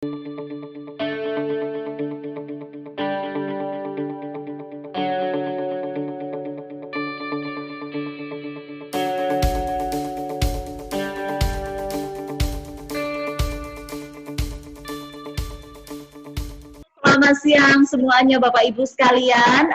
Selamat siang semuanya Bapak Ibu sekalian,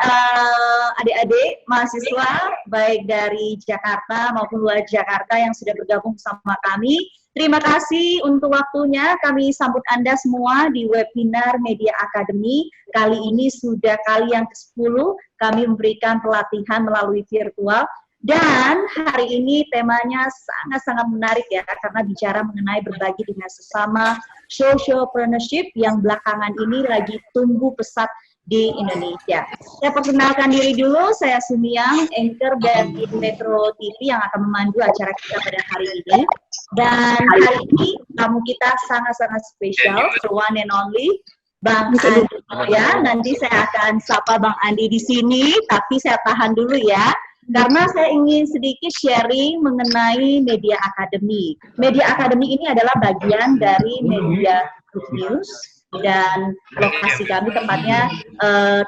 adik-adik mahasiswa baik dari Jakarta maupun luar Jakarta yang sudah bergabung bersama kami. Terima kasih untuk waktunya, kami sambut Anda semua di webinar Media Academy. Kali ini sudah kali yang ke-10 kami memberikan pelatihan melalui virtual. Dan hari ini temanya sangat-sangat menarik ya, karena bicara mengenai berbagi dengan sesama socialpreneurship yang belakangan ini lagi tumbuh pesat di Indonesia. Saya perkenalkan diri dulu, saya Sumiang, anchor dari Metro TV yang akan memandu acara kita pada hari ini. Dan hari ini tamu kita sangat-sangat spesial, the one and only, Bang Andi. Ya, nanti saya akan sapa Bang Andi di sini, tapi saya tahan dulu ya. Karena saya ingin sedikit sharing mengenai Media Academy. Media Academy ini adalah bagian dari Media Group News, dan lokasi kami tempatnya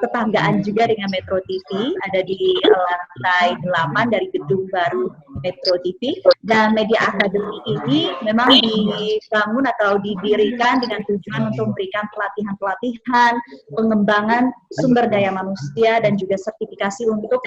tetanggaan juga dengan Metro TV, ada di lantai 8 dari gedung baru Metro TV. Dan Media Academy ini memang dibangun atau didirikan dengan tujuan untuk memberikan pelatihan-pelatihan, pengembangan sumber daya manusia, dan juga sertifikasi untuk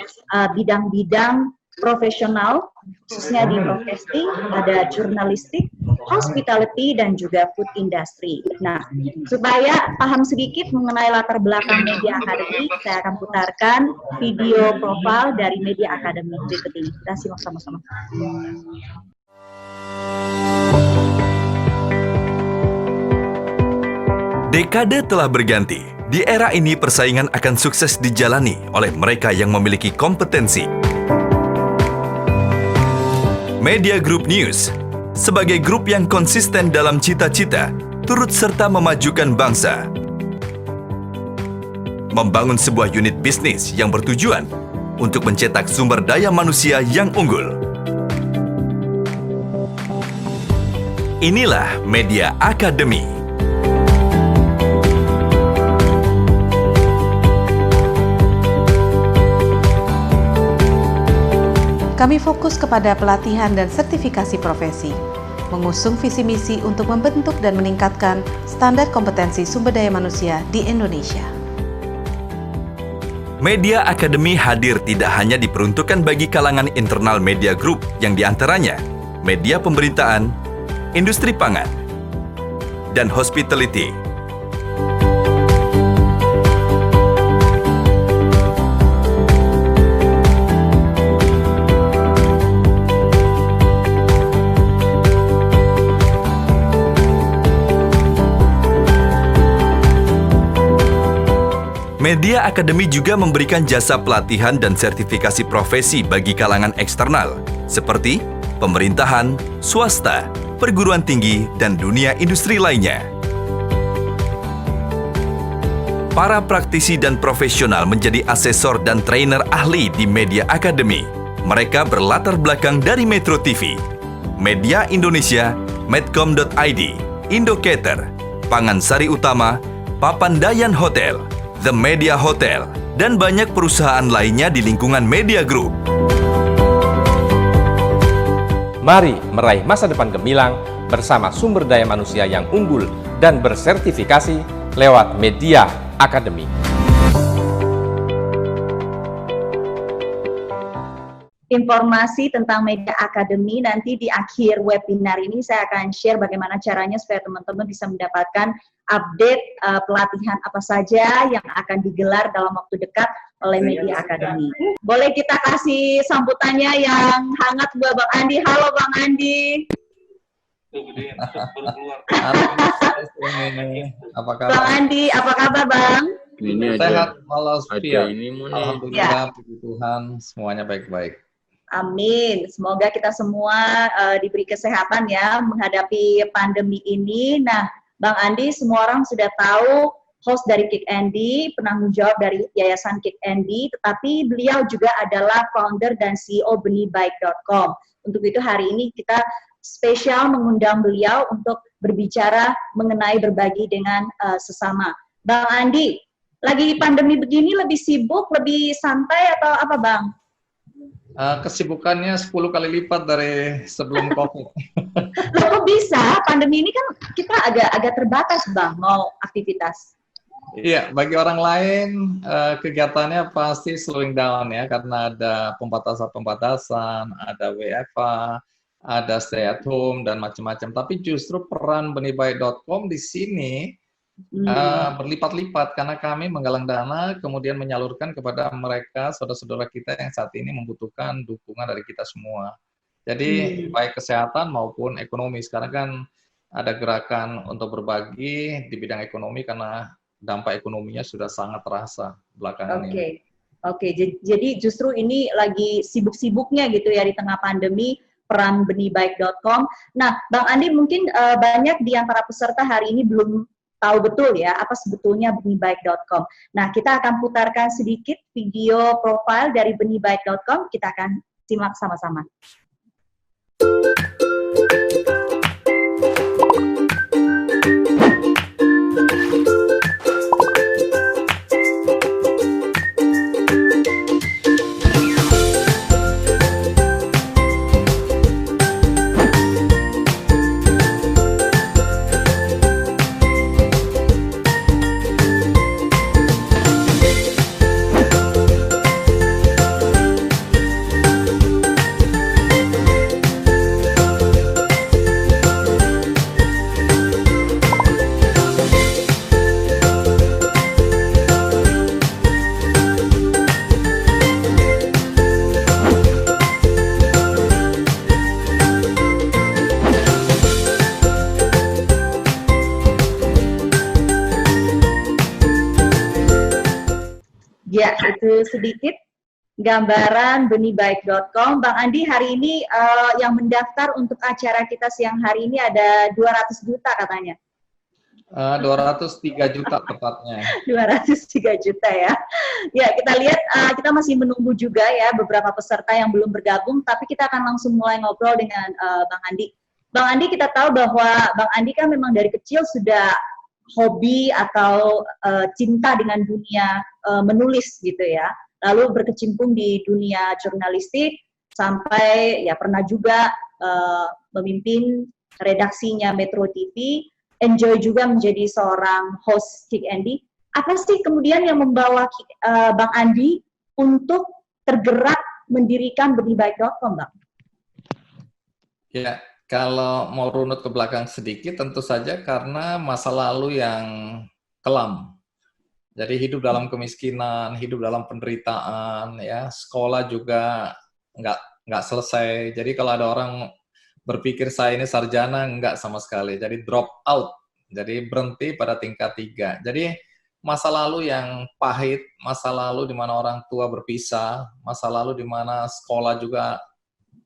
bidang-bidang profesional, khususnya di broadcasting, ada jurnalistik, hospitality, dan juga food industry. Nah, supaya paham sedikit mengenai latar belakang Media Academy, saya akan putarkan video profil dari Media Academy berikut ini. Kita simak sama-sama. Dekade telah berganti. Di era ini persaingan akan sukses dijalani oleh mereka yang memiliki kompetensi. Media Group News sebagai grup yang konsisten dalam cita-cita, turut serta memajukan bangsa. Membangun sebuah unit bisnis yang bertujuan untuk mencetak sumber daya manusia yang unggul. Inilah Media Academy. Kami fokus kepada pelatihan dan sertifikasi profesi, mengusung visi misi untuk membentuk dan meningkatkan standar kompetensi sumber daya manusia di Indonesia. Media Academy hadir tidak hanya diperuntukkan bagi kalangan internal media group yang diantaranya media pemberitaan, industri pangan, dan hospitality. Media Academy juga memberikan jasa pelatihan dan sertifikasi profesi bagi kalangan eksternal, seperti pemerintahan, swasta, perguruan tinggi, dan dunia industri lainnya. Para praktisi dan profesional menjadi asesor dan trainer ahli di Media Academy. Mereka berlatar belakang dari Metro TV, Media Indonesia, Medcom.id, Indocater, Pangan Sari Utama, Papandayan Hotel, The Media Hotel, dan banyak perusahaan lainnya di lingkungan Media Group. Mari meraih masa depan gemilang bersama sumber daya manusia yang unggul dan bersertifikasi lewat Media Academy. Informasi tentang Media Academy nanti di akhir webinar ini saya akan share bagaimana caranya supaya teman-teman bisa mendapatkan update pelatihan apa saja yang akan digelar dalam waktu dekat oleh Media Academy. Boleh kita kasih sambutannya yang hangat buat Bang Andi. Halo Bang Andi. Apa kabar? Bang Andi, apa kabar Bang? Ini sehat, malas, Ya. alhamdulillah, puji Tuhan, semuanya baik-baik. Amin. Semoga kita semua diberi kesehatan ya menghadapi pandemi ini. Nah, Bang Andi, semua orang sudah tahu host dari Kick Andy, penanggung jawab dari Yayasan Kick Andy, tetapi beliau juga adalah founder dan CEO benihbaik.com. Untuk itu hari ini kita spesial mengundang beliau untuk berbicara mengenai berbagi dengan sesama. Bang Andi, lagi pandemi begini lebih sibuk, lebih santai atau apa Bang? Kesibukannya 10 kali lipat dari sebelum COVID. Loh, kok bisa? Pandemi ini kan kita agak terbatas Bang, mau aktivitas. Iya, bagi orang lain kegiatannya pasti slowing down ya, karena ada pembatasan-pembatasan, ada WFH, ada stay at home, dan macam-macam. Tapi justru peran benihbaik.com di sini berlipat-lipat, karena kami menggalang dana, kemudian menyalurkan kepada mereka, saudara-saudara kita yang saat ini membutuhkan dukungan dari kita semua. Jadi baik kesehatan maupun ekonomi. Sekarang kan ada gerakan untuk berbagi di bidang ekonomi karena dampak ekonominya sudah sangat terasa belakangan ini. Oke, jadi justru ini lagi sibuk-sibuknya gitu ya di tengah pandemi, peran benihbaik.com. Nah, Bang Andi, mungkin banyak di antara peserta hari ini belum tahu betul ya apa sebetulnya benihbaik.com. Nah, kita akan putarkan sedikit video profil dari benihbaik.com, kita akan simak sama-sama. Ya, itu sedikit gambaran benihbaik.com. Bang Andi, hari ini yang mendaftar untuk acara kita siang hari ini ada 200 juta katanya. 203 juta tepatnya. 203 juta ya. Ya, kita lihat kita masih menunggu juga ya beberapa peserta yang belum bergabung, tapi kita akan langsung mulai ngobrol dengan Bang Andi. Bang Andi, kita tahu bahwa Bang Andi kan memang dari kecil sudah hobi atau cinta dengan dunia menulis gitu ya. Lalu berkecimpung di dunia jurnalistik sampai ya pernah juga memimpin redaksinya Metro TV, enjoy juga menjadi seorang host Kick Andy. Apa sih kemudian yang membawa Bang Andi untuk tergerak mendirikan benihbaik.com, Bang? Ya, kalau mau runut ke belakang sedikit, tentu saja karena masa lalu yang kelam. Jadi hidup dalam kemiskinan, hidup dalam penderitaan, ya, sekolah juga nggak selesai. Jadi kalau ada orang berpikir saya ini sarjana, nggak sama sekali. Jadi drop out, jadi berhenti pada tingkat 3. Jadi masa lalu yang pahit, masa lalu di mana orang tua berpisah, masa lalu di mana sekolah juga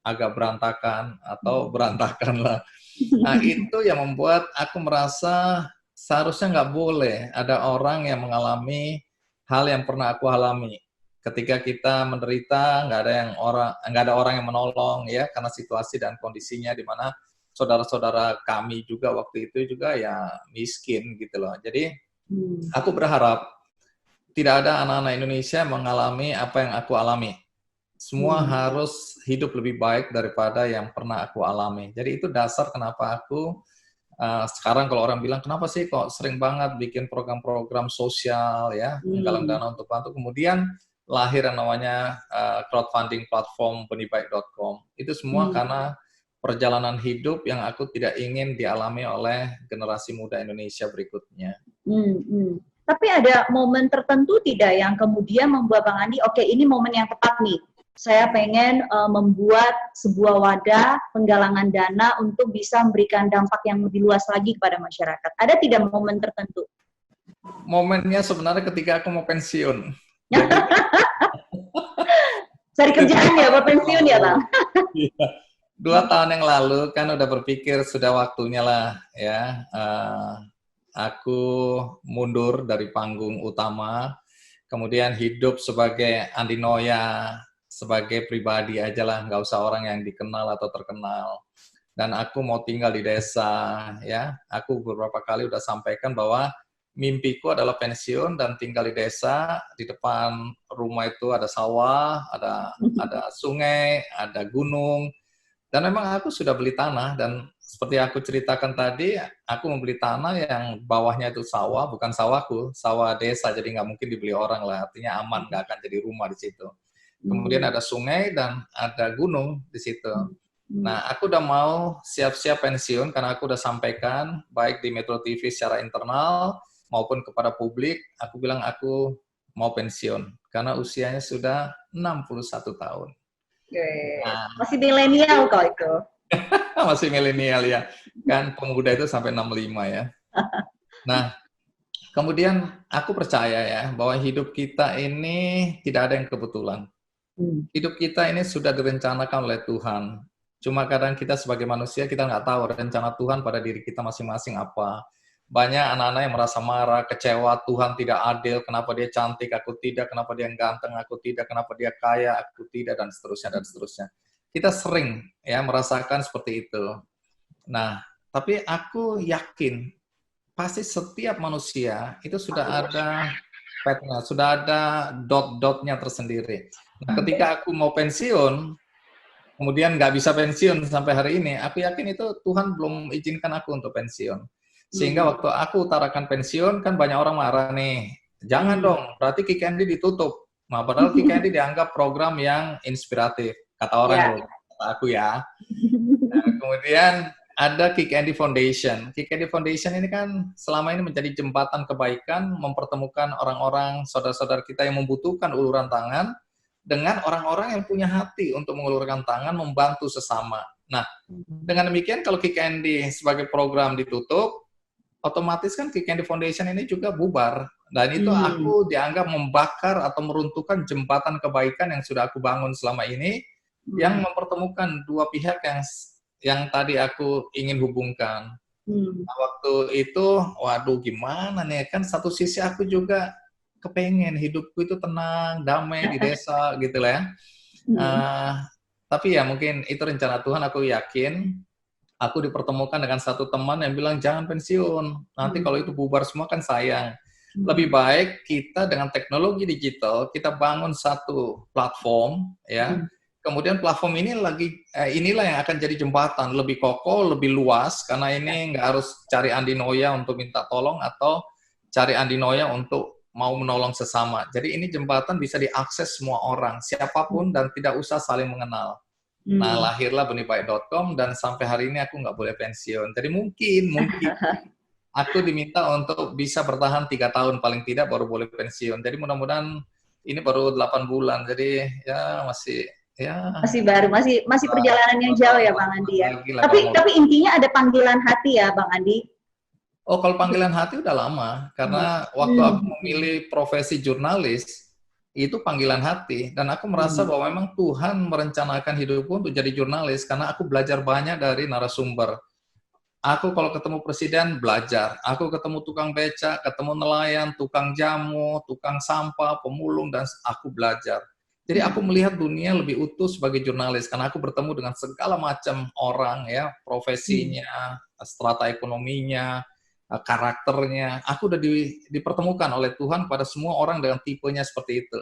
agak berantakan atau berantakan lah. Nah, itu yang membuat aku merasa seharusnya nggak boleh ada orang yang mengalami hal yang pernah aku alami. Ketika kita menderita, nggak ada orang yang menolong ya, karena situasi dan kondisinya di mana saudara-saudara kami juga waktu itu juga ya miskin gitu loh. Jadi aku berharap tidak ada anak-anak Indonesia mengalami apa yang aku alami. Semua harus hidup lebih baik daripada yang pernah aku alami. Jadi itu dasar kenapa aku sekarang kalau orang bilang kenapa sih kok sering banget bikin program-program sosial ya, menggalang dana untuk bantu. Kemudian lahir yang namanya crowdfunding platform benihbaik.com. Itu semua karena perjalanan hidup yang aku tidak ingin dialami oleh generasi muda Indonesia berikutnya. Tapi ada momen tertentu tidak yang kemudian membuat Bang Andi, oke, ini momen yang tepat nih. Saya pengen membuat sebuah wadah penggalangan dana untuk bisa memberikan dampak yang lebih luas lagi kepada masyarakat. Ada tidak momen tertentu? Momennya sebenarnya ketika aku mau pensiun. Cari kerjaan ya, mau pensiun ya Bang? 2 tahun yang lalu kan udah berpikir sudah waktunya lah ya. Aku mundur dari panggung utama, kemudian hidup sebagai Andi Noya, sebagai pribadi aja lah, nggak usah orang yang dikenal atau terkenal. dan aku mau tinggal di desa, ya. Aku beberapa kali udah sampaikan bahwa mimpiku adalah pensiun dan tinggal di desa. Di depan rumah itu ada sawah, ada sungai, ada gunung. Dan memang aku sudah beli tanah, dan seperti aku ceritakan tadi, aku membeli tanah yang bawahnya itu sawah, bukan sawahku, sawah desa, jadi nggak mungkin dibeli orang lah, artinya aman, nggak akan jadi rumah di situ. Kemudian ada sungai dan ada gunung di situ. Nah, aku udah mau siap-siap pensiun karena aku udah sampaikan baik di Metro TV secara internal maupun kepada publik, aku bilang aku mau pensiun karena usianya sudah 61 tahun. Nah, masih milenial kok itu. Masih milenial ya. Kan pemuda itu sampai 65 ya. Nah, kemudian aku percaya ya bahwa hidup kita ini tidak ada yang kebetulan. Hidup kita ini sudah direncanakan oleh Tuhan. Cuma kadang kita sebagai manusia, kita nggak tahu rencana Tuhan pada diri kita masing-masing apa. Banyak anak-anak yang merasa marah, kecewa, Tuhan tidak adil, kenapa dia cantik, aku tidak, kenapa dia ganteng, aku tidak, kenapa dia kaya, aku tidak, dan seterusnya, dan seterusnya. Kita sering ya merasakan seperti itu. Nah, tapi aku yakin, pasti setiap manusia itu sudah ada petnya, sudah ada dot-dotnya tersendiri. Nah, ketika aku mau pensiun, kemudian nggak bisa pensiun sampai hari ini, aku yakin itu Tuhan belum izinkan aku untuk pensiun. Sehingga waktu aku utarakan pensiun, kan banyak orang marah nih. Jangan dong, berarti Kick Andy ditutup. Nah, padahal Kick Andy dianggap program yang inspiratif, kata orang, kata aku ya. Nah, kemudian ada Kick Andy Foundation. Kick Andy Foundation ini kan selama ini menjadi jembatan kebaikan, mempertemukan orang-orang, saudara-saudara kita yang membutuhkan uluran tangan, dengan orang-orang yang punya hati untuk mengulurkan tangan, membantu sesama. Nah, dengan demikian kalau Kick Andy sebagai program ditutup, otomatis kan Kick Andy Foundation ini juga bubar. Dan itu aku dianggap membakar atau meruntuhkan jembatan kebaikan yang sudah aku bangun selama ini, yang mempertemukan dua pihak yang tadi aku ingin hubungkan. Nah, waktu itu, waduh gimana nih, kan satu sisi aku juga kepengen hidupku itu tenang, damai di desa gitu lah ya. Tapi ya mungkin itu rencana Tuhan, aku yakin. Aku dipertemukan dengan satu teman yang bilang jangan pensiun, nanti kalau itu bubar semua kan sayang. Lebih baik kita dengan teknologi digital, kita bangun satu platform ya. Kemudian platform ini inilah yang akan jadi jembatan, lebih kokoh, lebih luas, karena ini nggak harus cari Andi Noya untuk minta tolong atau cari Andi Noya untuk mau menolong sesama. Jadi ini jembatan bisa diakses semua orang, siapapun, dan tidak usah saling mengenal. Nah, lahirlah benihbaik.com, dan sampai hari ini aku nggak boleh pensiun. Jadi mungkin aku diminta untuk bisa bertahan 3 tahun paling tidak baru boleh pensiun. Jadi mudah-mudahan ini baru 8 bulan, jadi ya masih baru, masih perjalanan yang jauh ya Bang Andi ya. Tapi intinya ada panggilan hati ya Bang Andi. Oh, kalau panggilan hati udah lama, karena waktu aku memilih profesi jurnalis, itu panggilan hati, dan aku merasa bahwa memang Tuhan merencanakan hidupku untuk jadi jurnalis, karena aku belajar banyak dari narasumber. Aku kalau ketemu presiden, belajar. Aku ketemu tukang beca, ketemu nelayan, tukang jamu, tukang sampah, pemulung, dan aku belajar. Jadi aku melihat dunia lebih utuh sebagai jurnalis, karena aku bertemu dengan segala macam orang, ya, profesinya, strata ekonominya, karakternya. Aku udah dipertemukan oleh Tuhan pada semua orang dengan tipenya seperti itu.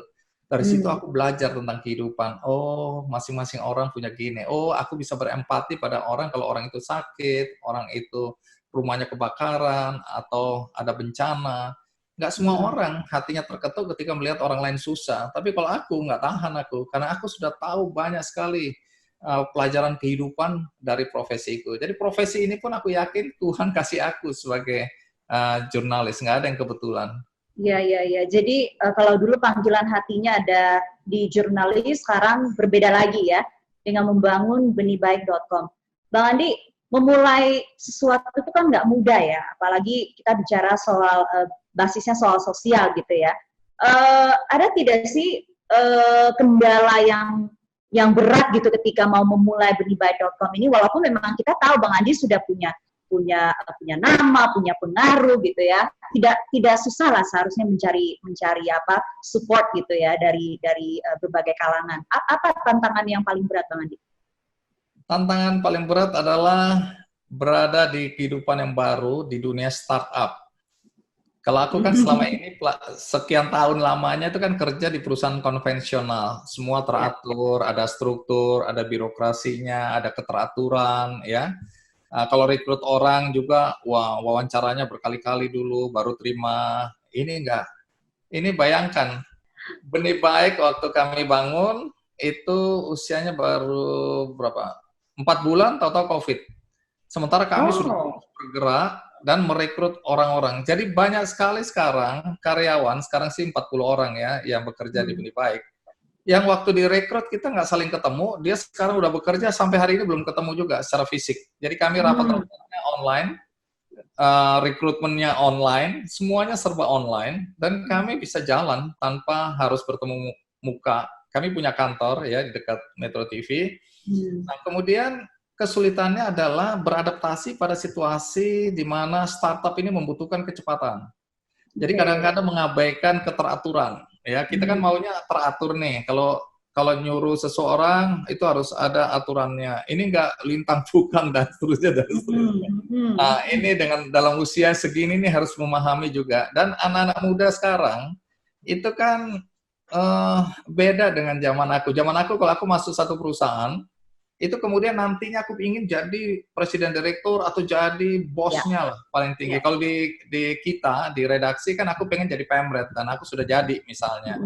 Dari situ aku belajar tentang kehidupan. Oh, masing-masing orang punya gini. Oh, aku bisa berempati pada orang kalau orang itu sakit, orang itu rumahnya kebakaran, atau ada bencana. Nggak semua orang hatinya terketuk ketika melihat orang lain susah. Tapi kalau aku, nggak tahan aku. Karena aku sudah tahu banyak sekali pelajaran kehidupan dari profesiku. Jadi profesi ini pun aku yakin Tuhan kasih aku sebagai jurnalis, nggak ada yang kebetulan. Iya. Jadi kalau dulu panggilan hatinya ada di jurnalis, sekarang berbeda lagi ya, dengan membangun benihbaik.com. Bang Andi, memulai sesuatu itu kan nggak mudah ya, apalagi kita bicara soal basisnya soal sosial gitu ya. Ada tidak sih kendala yang berat gitu ketika mau memulai benihbaik.com ini, walaupun memang kita tahu Bang Andi sudah punya nama, punya pengaruh gitu ya. Tidak susah lah seharusnya mencari support gitu ya dari berbagai kalangan. Apa tantangan yang paling berat Bang Andi? Tantangan paling berat adalah berada di kehidupan yang baru di dunia startup. Kalau aku kan selama ini sekian tahun lamanya itu kan kerja di perusahaan konvensional, semua teratur, ada struktur, ada birokrasinya, ada keteraturan, ya. Kalau rekrut orang juga, wah wawancaranya berkali-kali dulu baru terima. Ini enggak. Ini bayangkan, Benih Baik waktu kami bangun itu usianya baru berapa? 4 bulan tahu-tahu COVID. Sementara kami sudah bergerak dan merekrut orang-orang. Jadi banyak sekali sekarang karyawan, sekarang sih 40 orang ya yang bekerja di Benih Baik. Yang waktu direkrut kita nggak saling ketemu, dia sekarang udah bekerja sampai hari ini belum ketemu juga secara fisik. Jadi kami rapat-rapatnya online, rekrutmennya online, semuanya serba online, dan kami bisa jalan tanpa harus bertemu muka. Kami punya kantor ya di dekat Metro TV. Nah, kemudian kesulitannya adalah beradaptasi pada situasi di mana startup ini membutuhkan kecepatan. Jadi kadang-kadang mengabaikan keteraturan. Ya, kita kan maunya teratur nih. Kalau nyuruh seseorang itu harus ada aturannya. Ini nggak lintang pukang dan seterusnya dan seterusnya. Nah, ini dengan dalam usia segini nih harus memahami juga. Dan anak-anak muda sekarang itu kan beda dengan zaman aku. Zaman aku kalau aku masuk satu perusahaan, itu kemudian nantinya aku ingin jadi presiden direktur atau jadi bosnya lah paling tinggi. Kalau di kita, di redaksi kan aku pengen jadi pemret dan aku sudah jadi misalnya.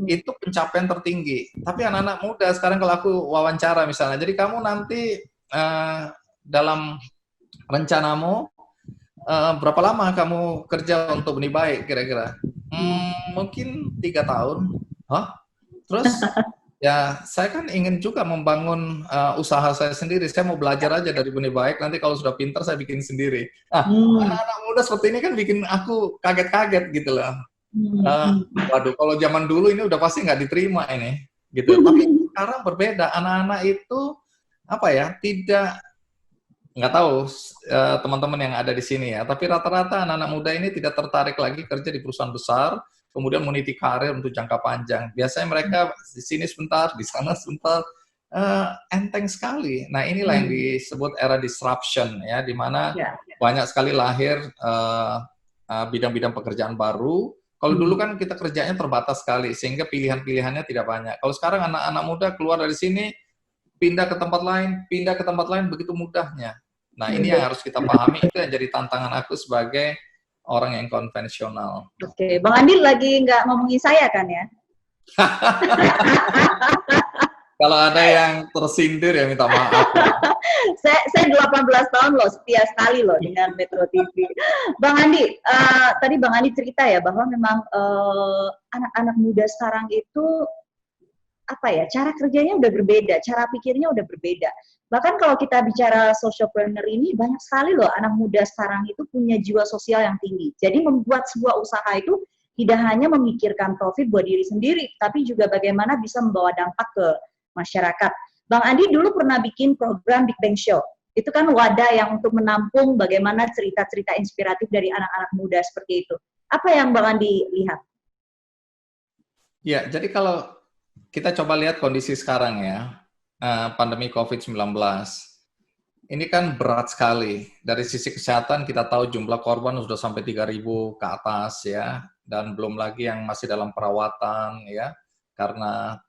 Itu pencapaian tertinggi. Tapi anak-anak muda sekarang kalau aku wawancara misalnya, jadi kamu nanti dalam rencanamu berapa lama kamu kerja untuk Benih Baik kira-kira? Mungkin 3 tahun. Hah? Terus? Ya, saya kan ingin juga membangun usaha saya sendiri. Saya mau belajar aja dari Benih Baik. Nanti kalau sudah pintar, saya bikin sendiri. Nah, anak-anak muda seperti ini kan bikin aku kaget-kaget gitu loh. Waduh, kalau zaman dulu ini udah pasti nggak diterima ini. Gitu. Tapi sekarang berbeda. Anak-anak itu, apa ya, nggak tahu teman-teman yang ada di sini ya. Tapi rata-rata anak-anak muda ini tidak tertarik lagi kerja di perusahaan besar, kemudian meniti karir untuk jangka panjang. Biasanya mereka di sini sebentar, di sana sebentar, enteng sekali. Nah, inilah yang disebut era disruption, ya, di mana banyak sekali lahir bidang-bidang pekerjaan baru. Kalau dulu kan kita kerjanya terbatas sekali, sehingga pilihan-pilihannya tidak banyak. Kalau sekarang anak-anak muda keluar dari sini, pindah ke tempat lain begitu mudahnya. Nah, ini yang harus kita pahami, itu yang jadi tantangan aku sebagai orang yang konvensional. Oke, Bang Andi lagi nggak ngomongin saya kan ya? Kalau ada yang tersindir ya minta maaf. Saya 18 tahun loh, setia sekali loh dengan Metro TV. Bang Andi, tadi Bang Andi cerita ya bahwa memang anak-anak muda sekarang itu apa ya, cara kerjanya udah berbeda, cara pikirnya udah berbeda. Bahkan kalau kita bicara socialpreneur ini, banyak sekali loh anak muda sekarang itu punya jiwa sosial yang tinggi. Jadi membuat sebuah usaha itu tidak hanya memikirkan profit buat diri sendiri, tapi juga bagaimana bisa membawa dampak ke masyarakat. Bang Andi dulu pernah bikin program Big Bang Show. Itu kan wadah yang untuk menampung bagaimana cerita-cerita inspiratif dari anak-anak muda seperti itu. Apa yang Bang Andi lihat? Ya, jadi kalau kita coba lihat kondisi sekarang ya, pandemi COVID-19. Ini kan berat sekali. Dari sisi kesehatan kita tahu jumlah korban sudah sampai 3.000 ke atas ya, dan belum lagi yang masih dalam perawatan ya, karena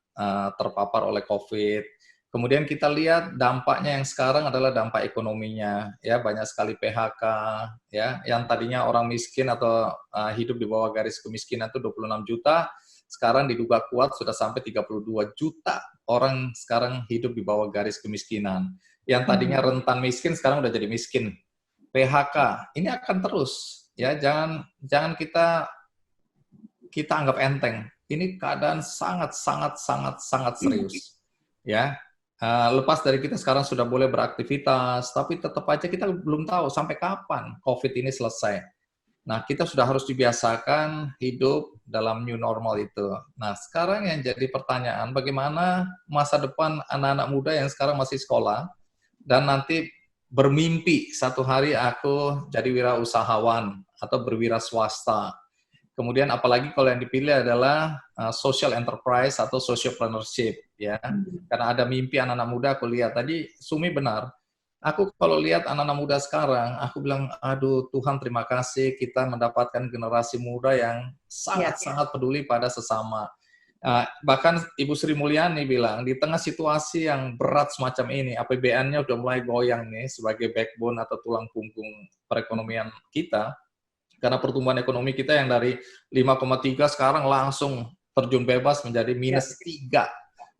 terpapar oleh COVID. Kemudian kita lihat dampaknya yang sekarang adalah dampak ekonominya ya, banyak sekali PHK ya, yang tadinya orang miskin atau hidup di bawah garis kemiskinan itu 26 juta. Sekarang diduga kuat sudah sampai 32 juta orang sekarang hidup di bawah garis kemiskinan. Yang tadinya rentan miskin sekarang udah jadi miskin. PHK ini akan terus ya, jangan kita anggap enteng. Ini keadaan sangat serius. Ya. Lepas dari kita sekarang sudah boleh beraktivitas, tapi tetap aja kita belum tahu sampai kapan COVID ini selesai. Nah, kita sudah harus dibiasakan hidup dalam new normal itu. Nah, sekarang yang jadi pertanyaan, bagaimana masa depan anak-anak muda yang sekarang masih sekolah, dan nanti bermimpi satu hari aku jadi wirausahawan atau berwira swasta. Kemudian apalagi kalau yang dipilih adalah social enterprise atau sociopreneurship, ya. Karena ada mimpi anak-anak muda, aku lihat tadi Sumi benar. Aku kalau lihat anak-anak muda sekarang, aku bilang, aduh Tuhan terima kasih kita mendapatkan generasi muda yang sangat-sangat peduli pada sesama. Bahkan Ibu Sri Mulyani bilang, di tengah situasi yang berat semacam ini, APBN-nya udah mulai goyang nih sebagai backbone atau tulang punggung perekonomian kita, karena pertumbuhan ekonomi kita yang dari 5,3 sekarang langsung terjun bebas menjadi minus 3.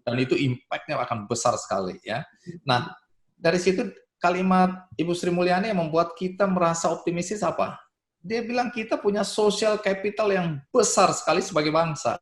Dan itu impact-nya akan besar sekali, ya. Nah, dari situ kalimat Ibu Sri Mulyani yang membuat kita merasa optimistis apa? Dia bilang kita punya social capital yang besar sekali sebagai bangsa.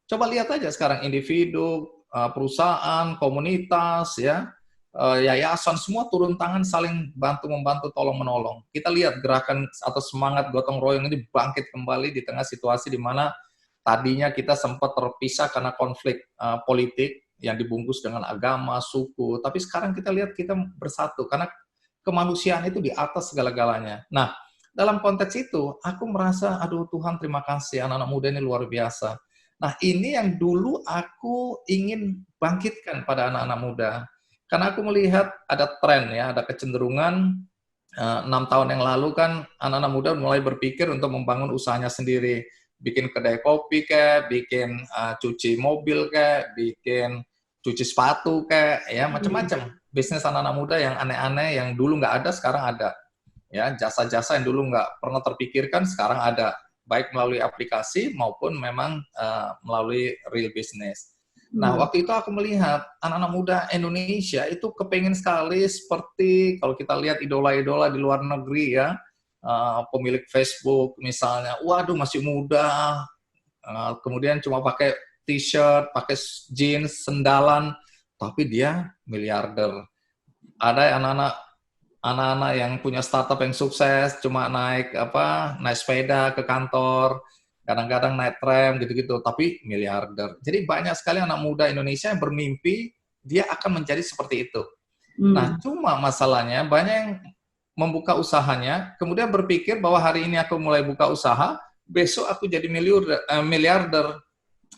Coba lihat aja sekarang individu, perusahaan, komunitas, ya, yayasan, semua turun tangan saling bantu-membantu, tolong-menolong. Kita lihat gerakan atau semangat gotong royong ini bangkit kembali di tengah situasi di mana tadinya kita sempat terpisah karena konflik politik yang dibungkus dengan agama, suku, tapi sekarang kita lihat kita bersatu, karena kemanusiaan itu di atas segala-galanya. Nah, dalam konteks itu, aku merasa, aduh Tuhan terima kasih, anak-anak muda ini luar biasa. Nah, ini yang dulu aku ingin bangkitkan pada anak-anak muda. Karena aku melihat ada tren, ya, ada kecenderungan 6 tahun yang lalu kan anak-anak muda mulai berpikir untuk membangun usahanya sendiri. Bikin kedai kopi kayak, bikin cuci mobil kayak, bikin cuci sepatu kayak, ya macam-macam. Bisnis anak-anak muda yang aneh-aneh, yang dulu nggak ada, sekarang ada. Ya, jasa-jasa yang dulu nggak pernah terpikirkan, sekarang ada. Baik melalui aplikasi maupun memang melalui real business. Nah, waktu itu aku melihat anak-anak muda Indonesia itu kepengen sekali seperti kalau kita lihat idola-idola di luar negeri, ya, pemilik Facebook misalnya, waduh masih muda, kemudian cuma pakai t-shirt, pakai jeans, sendalan, tapi dia miliarder. Ada anak-anak yang punya startup yang sukses, cuma naik sepeda ke kantor, kadang-kadang naik tram gitu-gitu, tapi miliarder. Jadi banyak sekali anak muda Indonesia yang bermimpi dia akan menjadi seperti itu. Nah, cuma masalahnya banyak yang membuka usahanya, kemudian berpikir bahwa hari ini aku mulai buka usaha, besok aku jadi miliarder,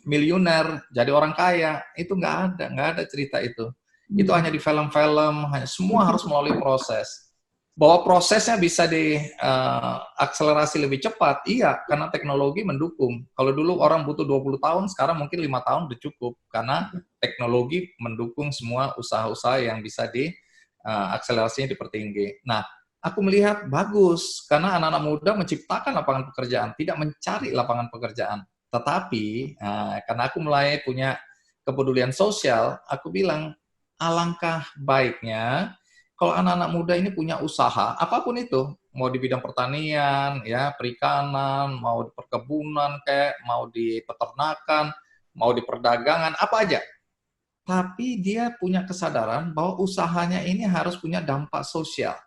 miliuner, jadi orang kaya. Itu nggak ada cerita itu. Itu hanya di film-film, semua harus melalui proses. Bahwa prosesnya bisa diakselerasi lebih cepat, iya, karena teknologi mendukung. Kalau dulu orang butuh 20 tahun, sekarang mungkin 5 tahun udah cukup, karena teknologi mendukung semua usaha-usaha yang bisa diakselerasinya dipertinggi. Nah, aku melihat bagus, karena anak-anak muda menciptakan lapangan pekerjaan, tidak mencari lapangan pekerjaan. Tetapi, karena aku mulai punya kepedulian sosial, aku bilang, alangkah baiknya kalau anak-anak muda ini punya usaha, apapun itu, mau di bidang pertanian, ya, perikanan, mau di perkebunan, kayak, mau di peternakan, mau di perdagangan, apa aja. Tapi dia punya kesadaran bahwa usahanya ini harus punya dampak sosial.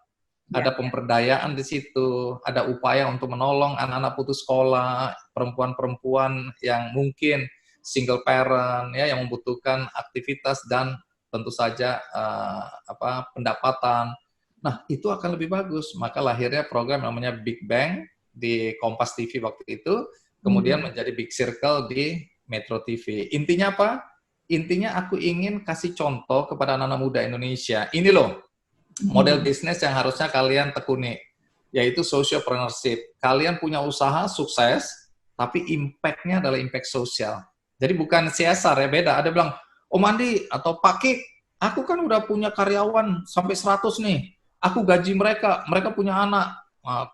Ada pemberdayaan di situ, ada upaya untuk menolong anak-anak putus sekolah, perempuan-perempuan yang mungkin single parent, ya, yang membutuhkan aktivitas dan tentu saja pendapatan. Nah, itu akan lebih bagus. Maka lahirnya program namanya Big Bang di Kompas TV waktu itu, kemudian menjadi Big Circle di Metro TV. Intinya apa? Intinya aku ingin kasih contoh kepada anak-anak muda Indonesia. Ini loh, model bisnis yang harusnya kalian tekuni, yaitu sociopreneurship. Kalian punya usaha sukses, tapi impact-nya adalah impact sosial. Jadi bukan CSR, ya, beda. Ada bilang, Om Andi atau Pak Kik, aku kan udah punya karyawan sampai 100 nih. Aku gaji mereka, mereka punya anak,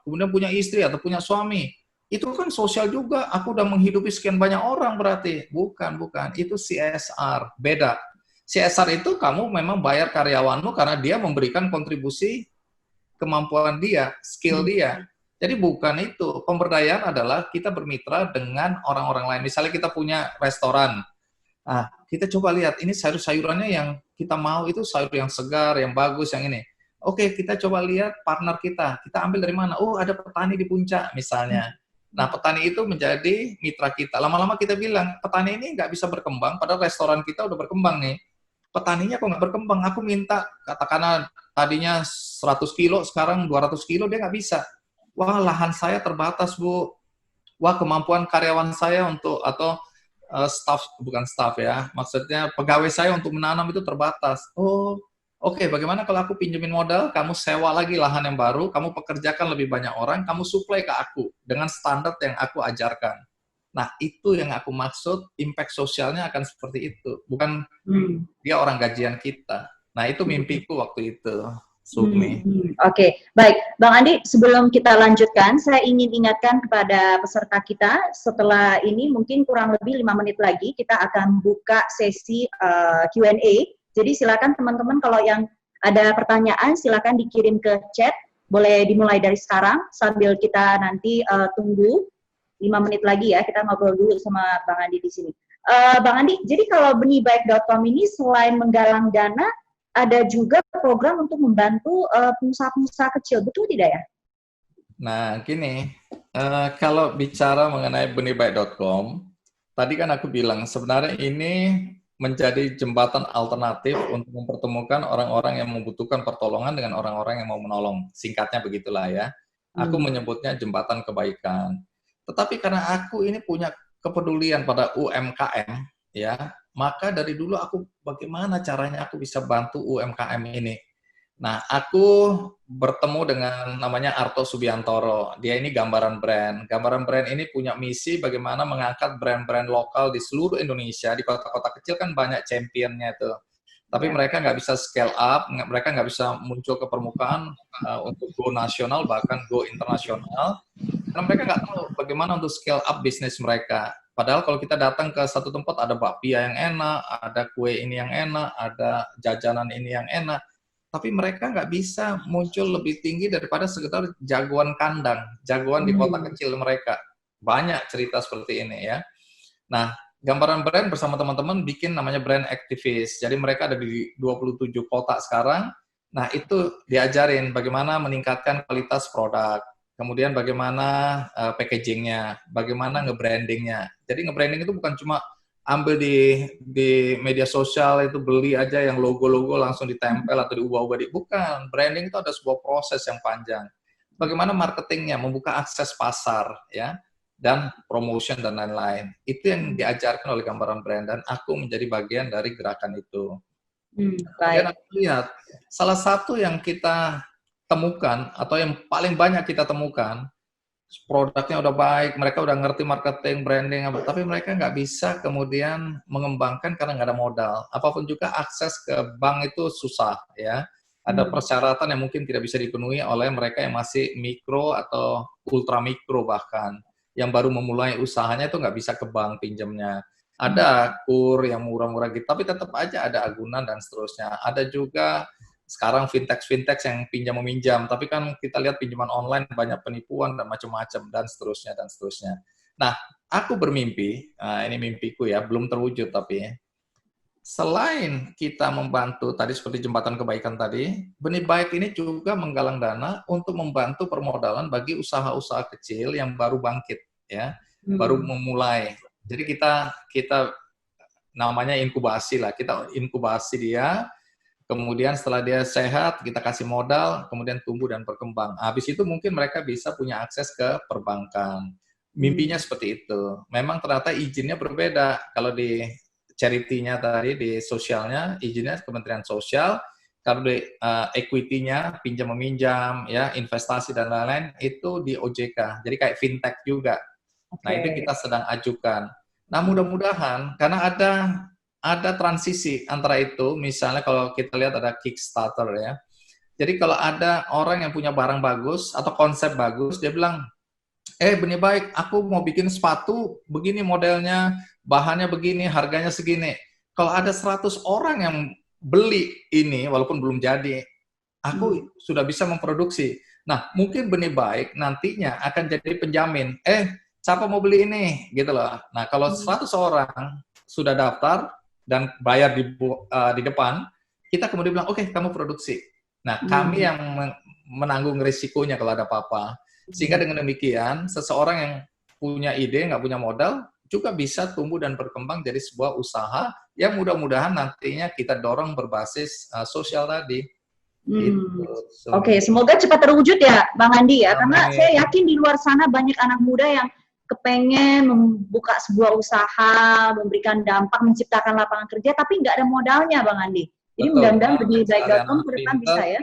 kemudian punya istri atau punya suami. Itu kan sosial juga, aku udah menghidupi sekian banyak orang berarti. Bukan. Itu CSR, beda. CSR itu kamu memang bayar karyawanmu karena dia memberikan kontribusi kemampuan dia, skill dia. Jadi bukan itu. Pemberdayaan adalah kita bermitra dengan orang-orang lain. Misalnya kita punya restoran. Nah, kita coba lihat, ini sayur-sayurannya yang kita mau itu sayur yang segar, yang bagus, yang ini. Oke, kita coba lihat partner kita. Kita ambil dari mana? Oh, ada petani di puncak misalnya. Nah, petani itu menjadi mitra kita. Lama-lama kita bilang, petani ini nggak bisa berkembang, padahal restoran kita udah berkembang nih. Petaninya kok nggak berkembang? Aku minta, katakanlah tadinya 100 kilo, sekarang 200 kilo, dia nggak bisa. Wah, lahan saya terbatas, Bu. wah kemampuan karyawan saya untuk atau bukan staff ya, maksudnya pegawai saya untuk menanam itu terbatas. Oh, oke, bagaimana kalau aku pinjemin modal, kamu sewa lagi lahan yang baru, kamu pekerjakan lebih banyak orang, kamu supply ke aku dengan standar yang aku ajarkan. Nah, itu yang aku maksud, impact sosialnya akan seperti itu. Bukan dia orang gajian kita. Nah, itu mimpiku waktu itu, Sukmi. Oke, baik. Bang Andi, sebelum kita lanjutkan, saya ingin ingatkan kepada peserta kita, setelah ini mungkin kurang lebih 5 menit lagi, kita akan buka sesi Q&A. Jadi silakan teman-teman kalau yang ada pertanyaan, silakan dikirim ke chat. Boleh dimulai dari sekarang, sambil kita nanti tunggu 5 menit lagi ya, kita ngobrol dulu sama Bang Andi di sini. Bang Andi, jadi kalau benihbaik.com ini selain menggalang dana, ada juga program untuk membantu pengusaha-pengusaha kecil, betul tidak ya? Nah, gini, kalau bicara mengenai benihbaik.com, tadi kan aku bilang sebenarnya ini menjadi jembatan alternatif untuk mempertemukan orang-orang yang membutuhkan pertolongan dengan orang-orang yang mau menolong. Singkatnya begitulah ya. Aku menyebutnya jembatan kebaikan. Tetapi karena aku ini punya kepedulian pada UMKM, ya, maka dari dulu aku bagaimana caranya aku bisa bantu UMKM ini. Nah, aku bertemu dengan namanya Arto Subiantoro. Dia ini gambaran brand. Gambaran brand ini punya misi bagaimana mengangkat brand-brand lokal di seluruh Indonesia. Di kota-kota kecil kan banyak championnya itu. Tapi mereka nggak bisa scale up, mereka nggak bisa muncul ke permukaan untuk go nasional, bahkan go internasional. Karena mereka nggak tahu bagaimana untuk scale up bisnis mereka. Padahal kalau kita datang ke satu tempat ada bakpia yang enak, ada kue ini yang enak, ada jajanan ini yang enak. Tapi mereka nggak bisa muncul lebih tinggi daripada sekitar jagoan kandang, jagoan di kota kecil mereka. Banyak cerita seperti ini ya. Nah, gambaran brand bersama teman-teman bikin namanya brand activist. Jadi mereka ada di 27 kota sekarang. Nah, itu diajarin bagaimana meningkatkan kualitas produk. Kemudian bagaimana packagingnya, bagaimana nge-brandingnya. Jadi nge-branding itu bukan cuma ambil di media sosial itu beli aja yang logo-logo langsung ditempel atau diubah-ubah. Bukan, branding itu ada sebuah proses yang panjang. Bagaimana marketingnya, membuka akses pasar, ya, dan promotion dan lain-lain. Itu yang diajarkan oleh gambaran brand dan aku menjadi bagian dari gerakan itu. Kemudian aku lihat salah satu yang kita temukan atau yang paling banyak kita temukan, produknya udah baik, mereka udah ngerti marketing, branding, tapi mereka nggak bisa kemudian mengembangkan karena nggak ada modal. Apapun juga akses ke bank itu susah ya. Ada persyaratan yang mungkin tidak bisa dipenuhi oleh mereka yang masih mikro atau ultra mikro bahkan. Yang baru memulai usahanya itu nggak bisa ke bank pinjamnya. Ada kur yang murah-murah gitu, tapi tetap aja ada agunan dan seterusnya. Ada juga sekarang fintech yang pinjam-meminjam, tapi kan kita lihat pinjaman online banyak penipuan dan macam-macam dan seterusnya dan seterusnya. Nah, aku bermimpi, ini mimpiku ya, belum terwujud tapi selain kita membantu tadi seperti jembatan kebaikan tadi, Benih Baik ini juga menggalang dana untuk membantu permodalan bagi usaha-usaha kecil yang baru bangkit ya, baru memulai. Jadi kita namanya inkubasi lah, kita inkubasi dia. Kemudian setelah dia sehat, kita kasih modal, kemudian tumbuh dan berkembang. Habis itu mungkin mereka bisa punya akses ke perbankan. Mimpinya seperti itu. Memang ternyata izinnya berbeda. Kalau di charity-nya tadi, di sosialnya, izinnya Kementerian Sosial. Kalau di equity-nya, pinjam-meminjam, ya, investasi dan lain-lain, itu di OJK. Jadi kayak fintech juga. Nah, itu kita sedang ajukan. Nah, mudah-mudahan, karena ada transisi antara itu, misalnya kalau kita lihat ada Kickstarter ya. Jadi kalau ada orang yang punya barang bagus atau konsep bagus, dia bilang, Benih Baik, aku mau bikin sepatu, begini modelnya, bahannya begini, harganya segini. Kalau ada 100 orang yang beli ini, walaupun belum jadi, aku sudah bisa memproduksi. Nah, mungkin Benih Baik nantinya akan jadi penjamin, siapa mau beli ini? Gitu loh. Nah, kalau 100 orang sudah daftar, dan bayar di depan, kita kemudian bilang, oke, kamu produksi. Nah, kami yang menanggung risikonya kalau ada apa-apa. Sehingga dengan demikian, seseorang yang punya ide, nggak punya modal, juga bisa tumbuh dan berkembang jadi sebuah usaha yang mudah-mudahan nantinya kita dorong berbasis sosial tadi. Gitu. Oke, semoga cepat terwujud ya, Bang Andi ya. Karena saya yakin di luar sana banyak anak muda yang kepengen membuka sebuah usaha, memberikan dampak, menciptakan lapangan kerja, tapi nggak ada modalnya, Bang Andi. Jadi Betul. mudah-mudahan Nah, lebih sekali baik.com anak-anak ke depan pinter, bisa ya.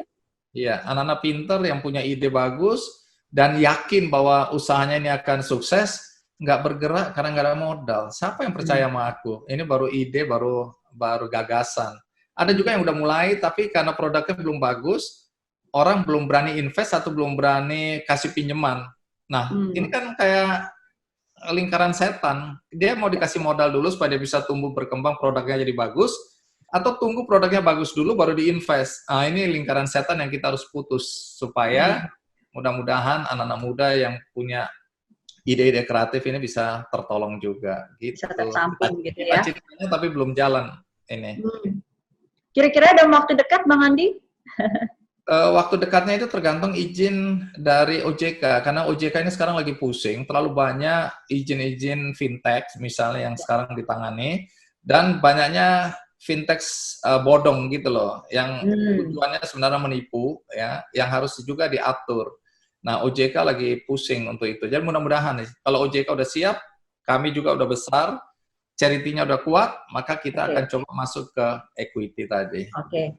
iya, anak-anak pinter yang punya ide bagus dan yakin bahwa usahanya ini akan sukses, nggak bergerak karena nggak ada modal. Siapa yang percaya sama aku? Ini baru ide, baru gagasan. Ada juga yang udah mulai, tapi karena produknya belum bagus, orang belum berani invest atau belum berani kasih pinjaman. Nah, ini kan kayak lingkaran setan. Dia mau dikasih modal dulu supaya dia bisa tumbuh berkembang, produknya jadi bagus, atau tunggu produknya bagus dulu baru diinvest. Nah, ini lingkaran setan yang kita harus putus supaya mudah-mudahan anak-anak muda yang punya ide-ide kreatif ini bisa tertolong juga. Gitu. Bisa tersampung gitu ya. Cita-citanya tapi belum jalan ini. Kira-kira dalam waktu dekat, Bang Andi? Waktu dekatnya itu tergantung izin dari OJK, karena OJK ini sekarang lagi pusing, terlalu banyak izin-izin fintech misalnya yang sekarang ditangani, dan banyaknya fintech bodong gitu loh, yang tujuannya sebenarnya menipu, ya, yang harus juga diatur. Nah, OJK lagi pusing untuk itu. Jadi mudah-mudahan nih, kalau OJK udah siap, kami juga udah besar, charity-nya udah kuat, maka kita akan coba masuk ke equity tadi.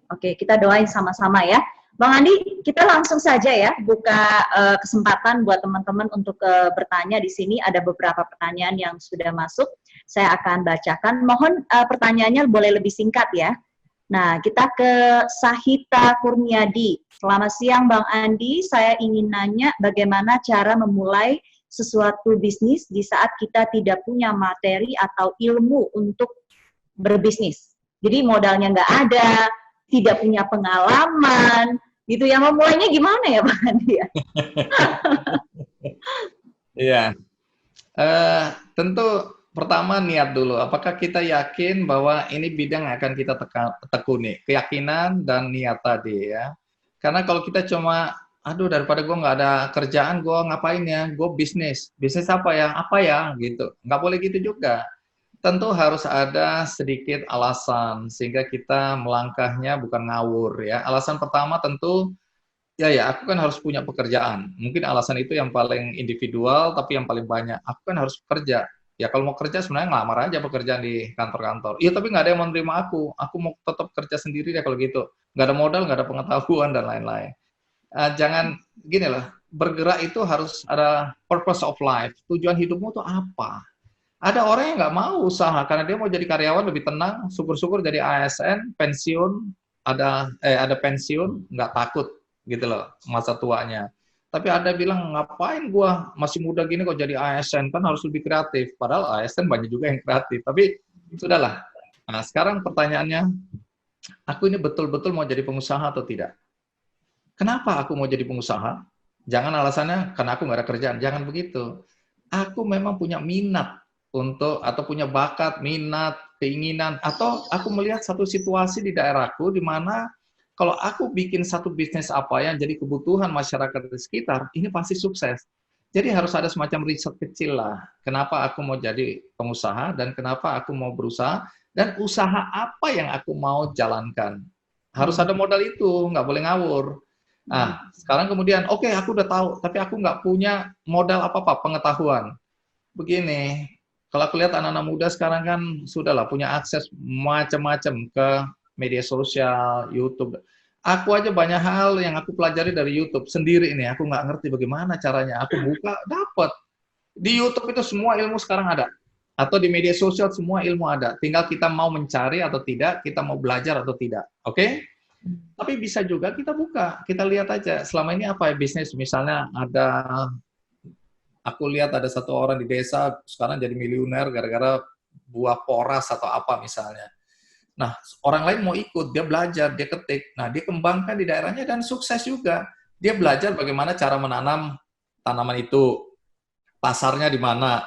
Oke, kita doain sama-sama ya. Bang Andi, kita langsung saja ya buka kesempatan buat teman-teman untuk bertanya di sini. Ada beberapa pertanyaan yang sudah masuk. Saya akan bacakan. Mohon pertanyaannya boleh lebih singkat ya. Nah, kita ke Sahita Kurniadi. Selamat siang Bang Andi, saya ingin nanya bagaimana cara memulai sesuatu bisnis di saat kita tidak punya materi atau ilmu untuk berbisnis. Jadi modalnya nggak ada, tidak punya pengalaman, gitu ya. Memulainya gimana ya Bang Andi? Iya, tentu pertama niat dulu. Apakah kita yakin bahwa ini bidang yang akan kita tekuni? Keyakinan dan niat tadi ya. Karena kalau kita cuma aduh daripada gue nggak ada kerjaan, gue ngapain ya? Gue bisnis. Bisnis apa ya? Apa ya? Gitu. Nggak boleh gitu juga. Tentu harus ada sedikit alasan, sehingga kita melangkahnya bukan ngawur ya. Alasan pertama tentu, ya aku kan harus punya pekerjaan. Mungkin alasan itu yang paling individual, tapi yang paling banyak. Aku kan harus bekerja. Ya kalau mau kerja sebenarnya ngelamar aja pekerjaan di kantor-kantor. Iya tapi nggak ada yang mau menerima aku. Aku mau tetap kerja sendiri ya kalau gitu. Nggak ada modal, nggak ada pengetahuan, dan lain-lain. Jangan gini lah, bergerak itu harus ada purpose of life. Tujuan hidupmu itu apa? Ada orang yang nggak mau usaha karena dia mau jadi karyawan lebih tenang, syukur-syukur jadi ASN, pensiun, ada pensiun, nggak takut gitu loh masa tuanya. Tapi ada bilang, ngapain gua masih muda gini kok jadi ASN, kan harus lebih kreatif. Padahal ASN banyak juga yang kreatif, tapi sudahlah. Nah, sekarang pertanyaannya, aku ini betul-betul mau jadi pengusaha atau tidak? Kenapa aku mau jadi pengusaha? Jangan alasannya karena aku nggak ada kerjaan. Jangan begitu. Aku memang punya minat untuk, atau punya bakat, minat, keinginan, atau aku melihat satu situasi di daerahku di mana kalau aku bikin satu bisnis apa yang jadi kebutuhan masyarakat di sekitar, ini pasti sukses. Jadi harus ada semacam riset kecil lah. Kenapa aku mau jadi pengusaha dan kenapa aku mau berusaha dan usaha apa yang aku mau jalankan. Harus ada modal itu, nggak boleh ngawur. Nah, sekarang kemudian, oke, aku udah tahu, tapi aku nggak punya modal apa-apa, pengetahuan. Begini, kalau aku lihat anak-anak muda sekarang kan sudahlah punya akses macam-macam ke media sosial, YouTube. Aku aja banyak hal yang aku pelajari dari YouTube sendiri ini. Aku nggak ngerti bagaimana caranya. Aku buka, dapat. Di YouTube itu semua ilmu sekarang ada. Atau di media sosial semua ilmu ada. Tinggal kita mau mencari atau tidak, kita mau belajar atau tidak. Oke? Tapi bisa juga kita buka, kita lihat aja selama ini apa ya bisnis. Misalnya aku lihat ada satu orang di desa sekarang jadi miliuner gara-gara buah poras atau apa misalnya. Nah, orang lain mau ikut, dia belajar, dia ketik. Nah, dia kembangkan di daerahnya dan sukses juga. Dia belajar bagaimana cara menanam tanaman itu, pasarnya di mana,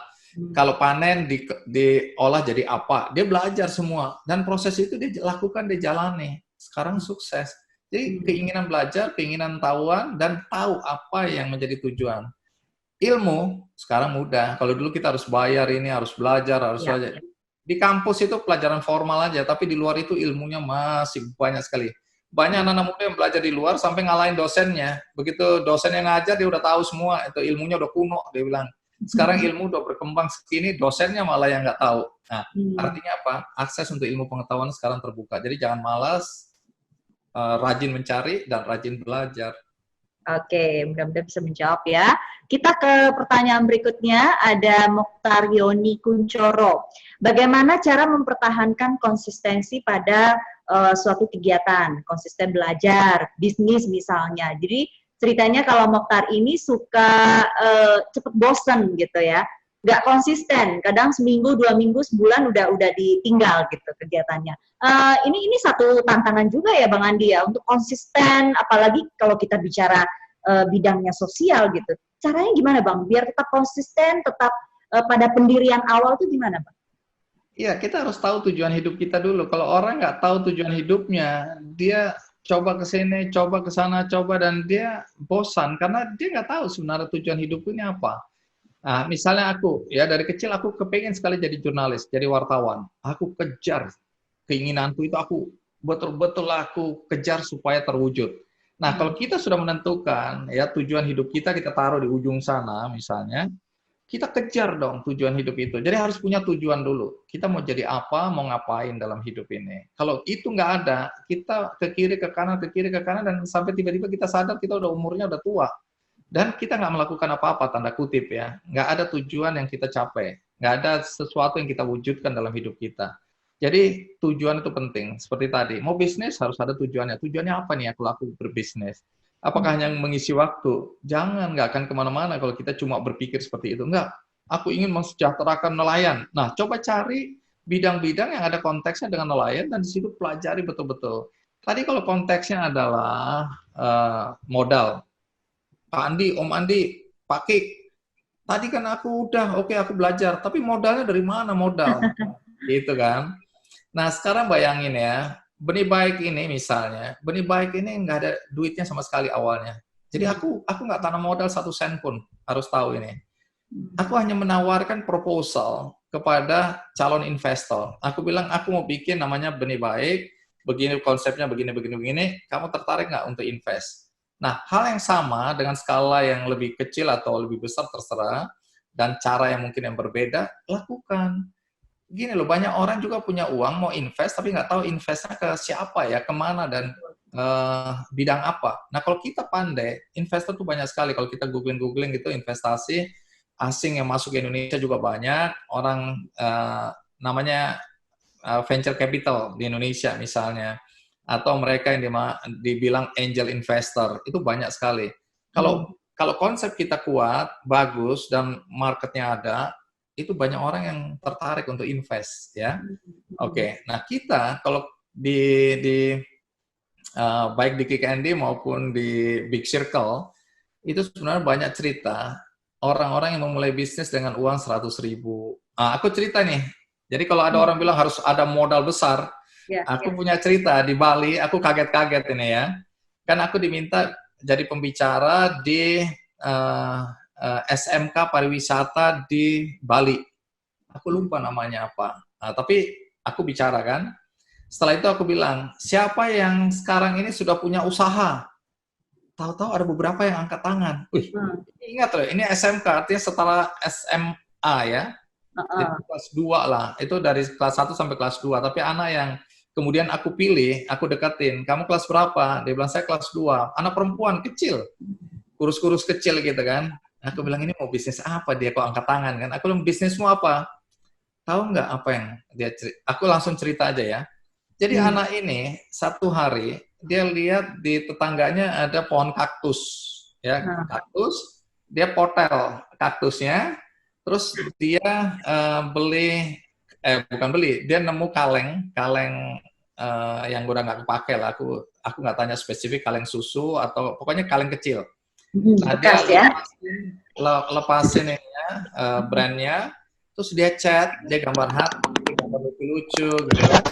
kalau panen diolah jadi apa. Dia belajar semua dan proses itu dia lakukan, dia jalani. Sekarang sukses. Jadi keinginan belajar, keinginan tahuan, dan tahu apa yang menjadi tujuan. Ilmu sekarang mudah. Kalau dulu kita harus bayar ini, harus belajar, harus belajar. Di kampus itu pelajaran formal aja, tapi di luar itu ilmunya masih banyak sekali. Banyak anak-anak muda yang belajar di luar sampai ngalahin dosennya. Begitu dosen yang ngajar, dia udah tahu semua. Itu ilmunya udah kuno, dia bilang. Sekarang ilmu udah berkembang segini, dosennya malah yang nggak tahu. Nah, artinya apa? Akses untuk ilmu pengetahuan sekarang terbuka. Jadi jangan malas, rajin mencari dan rajin belajar. Oke, mudah-mudahan bisa menjawab ya. Kita ke pertanyaan berikutnya, ada Mokhtar Yoni Kuncoro. Bagaimana cara mempertahankan konsistensi pada suatu kegiatan, konsisten belajar, bisnis misalnya. Jadi ceritanya kalau Mokhtar ini suka cepet bosen gitu ya, nggak konsisten, kadang seminggu, 2 minggu, sebulan udah ditinggal gitu kegiatannya. Ini satu tantangan juga ya Bang Andi ya, untuk konsisten, apalagi kalau kita bicara bidangnya sosial gitu. Caranya gimana Bang? Biar tetap konsisten, tetap pada pendirian awal tuh gimana Bang? Iya, kita harus tahu tujuan hidup kita dulu. Kalau orang nggak tahu tujuan hidupnya, dia coba ke sini, coba ke sana, coba, dan dia bosan karena dia nggak tahu sebenarnya tujuan hidupku ini apa. Nah, misalnya aku, ya dari kecil aku kepengen sekali jadi jurnalis, jadi wartawan. Aku kejar keinginanku itu, aku betul-betul aku kejar supaya terwujud. Nah, kalau kita sudah menentukan ya tujuan hidup kita taruh di ujung sana misalnya, kita kejar dong tujuan hidup itu. Jadi harus punya tujuan dulu. Kita mau jadi apa, mau ngapain dalam hidup ini. Kalau itu nggak ada, kita ke kiri, ke kanan, dan sampai tiba-tiba kita sadar kita udah umurnya udah tua. Dan kita nggak melakukan apa-apa, tanda kutip ya. Nggak ada tujuan yang kita capai. Nggak ada sesuatu yang kita wujudkan dalam hidup kita. Jadi tujuan itu penting. Seperti tadi, mau bisnis harus ada tujuannya. Tujuannya apa nih aku berbisnis? Apakah hanya mengisi waktu? Jangan, nggak akan kemana-mana kalau kita cuma berpikir seperti itu. Enggak, aku ingin mensejahterakan nelayan. Nah, coba cari bidang-bidang yang ada konteksnya dengan nelayan dan di situ pelajari betul-betul. Tadi kalau konteksnya adalah modal. Pak Andi, Om Andi, Pak Kik, tadi kan aku aku belajar, tapi modalnya dari mana modal? Gitu kan. Nah, sekarang bayangin ya, benih baik ini misalnya, benih baik ini nggak ada duitnya sama sekali awalnya. Jadi aku nggak tanam modal 1 sen pun, harus tahu ini. Aku hanya menawarkan proposal kepada calon investor. Aku bilang, aku mau bikin namanya benih baik, begini konsepnya, begini, kamu tertarik nggak untuk invest? Nah, hal yang sama dengan skala yang lebih kecil atau lebih besar terserah, dan cara yang mungkin yang berbeda, lakukan. Gini loh, banyak orang juga punya uang mau invest tapi nggak tahu investnya ke siapa ya, kemana, dan bidang apa. Nah, kalau kita pandai, investor tuh banyak sekali. Kalau kita googling gitu, investasi asing yang masuk ke Indonesia juga banyak. Orang namanya venture capital di Indonesia misalnya, atau mereka yang dibilang angel investor, itu banyak sekali. Kalau konsep kita kuat, bagus, dan marketnya ada, itu banyak orang yang tertarik untuk invest, ya. Oke. Nah, kita kalau baik di Kick Andy maupun di Big Circle, itu sebenarnya banyak cerita orang-orang yang memulai bisnis dengan uang 100.000. Aku cerita nih. Jadi kalau ada orang bilang harus ada modal besar, aku punya cerita di Bali. Aku kaget-kaget ini ya. Kan aku diminta jadi pembicara di SMK pariwisata di Bali. Aku lupa namanya apa. Tapi aku bicara kan. Setelah itu aku bilang, siapa yang sekarang ini sudah punya usaha? Tahu-tahu ada beberapa yang angkat tangan. Wih, ingat loh, ini SMK, artinya setelah SMA ya. Jadi kelas 2 lah. Itu dari kelas 1 sampai kelas 2. Tapi anak yang kemudian aku pilih, aku deketin. Kamu kelas berapa? Dia bilang, saya kelas 2. Anak perempuan, kecil. Kurus-kurus kecil gitu kan. Aku bilang, ini mau bisnis apa? Dia kok angkat tangan kan. Aku bilang, bisnismu apa? Tahu nggak apa yang dia cerita? Aku langsung cerita aja ya. Jadi anak ini satu hari dia lihat di tetangganya ada pohon kaktus, ya kaktus. Dia potel kaktusnya, terus dia dia nemu kaleng yang udah nggak kepake lah. Aku nggak tanya spesifik kaleng susu atau pokoknya kaleng kecil. Nah, dia lepasin ini ya, brandnya, terus dia chat, dia gambar hati, gambar lucu-lucu gitu kan.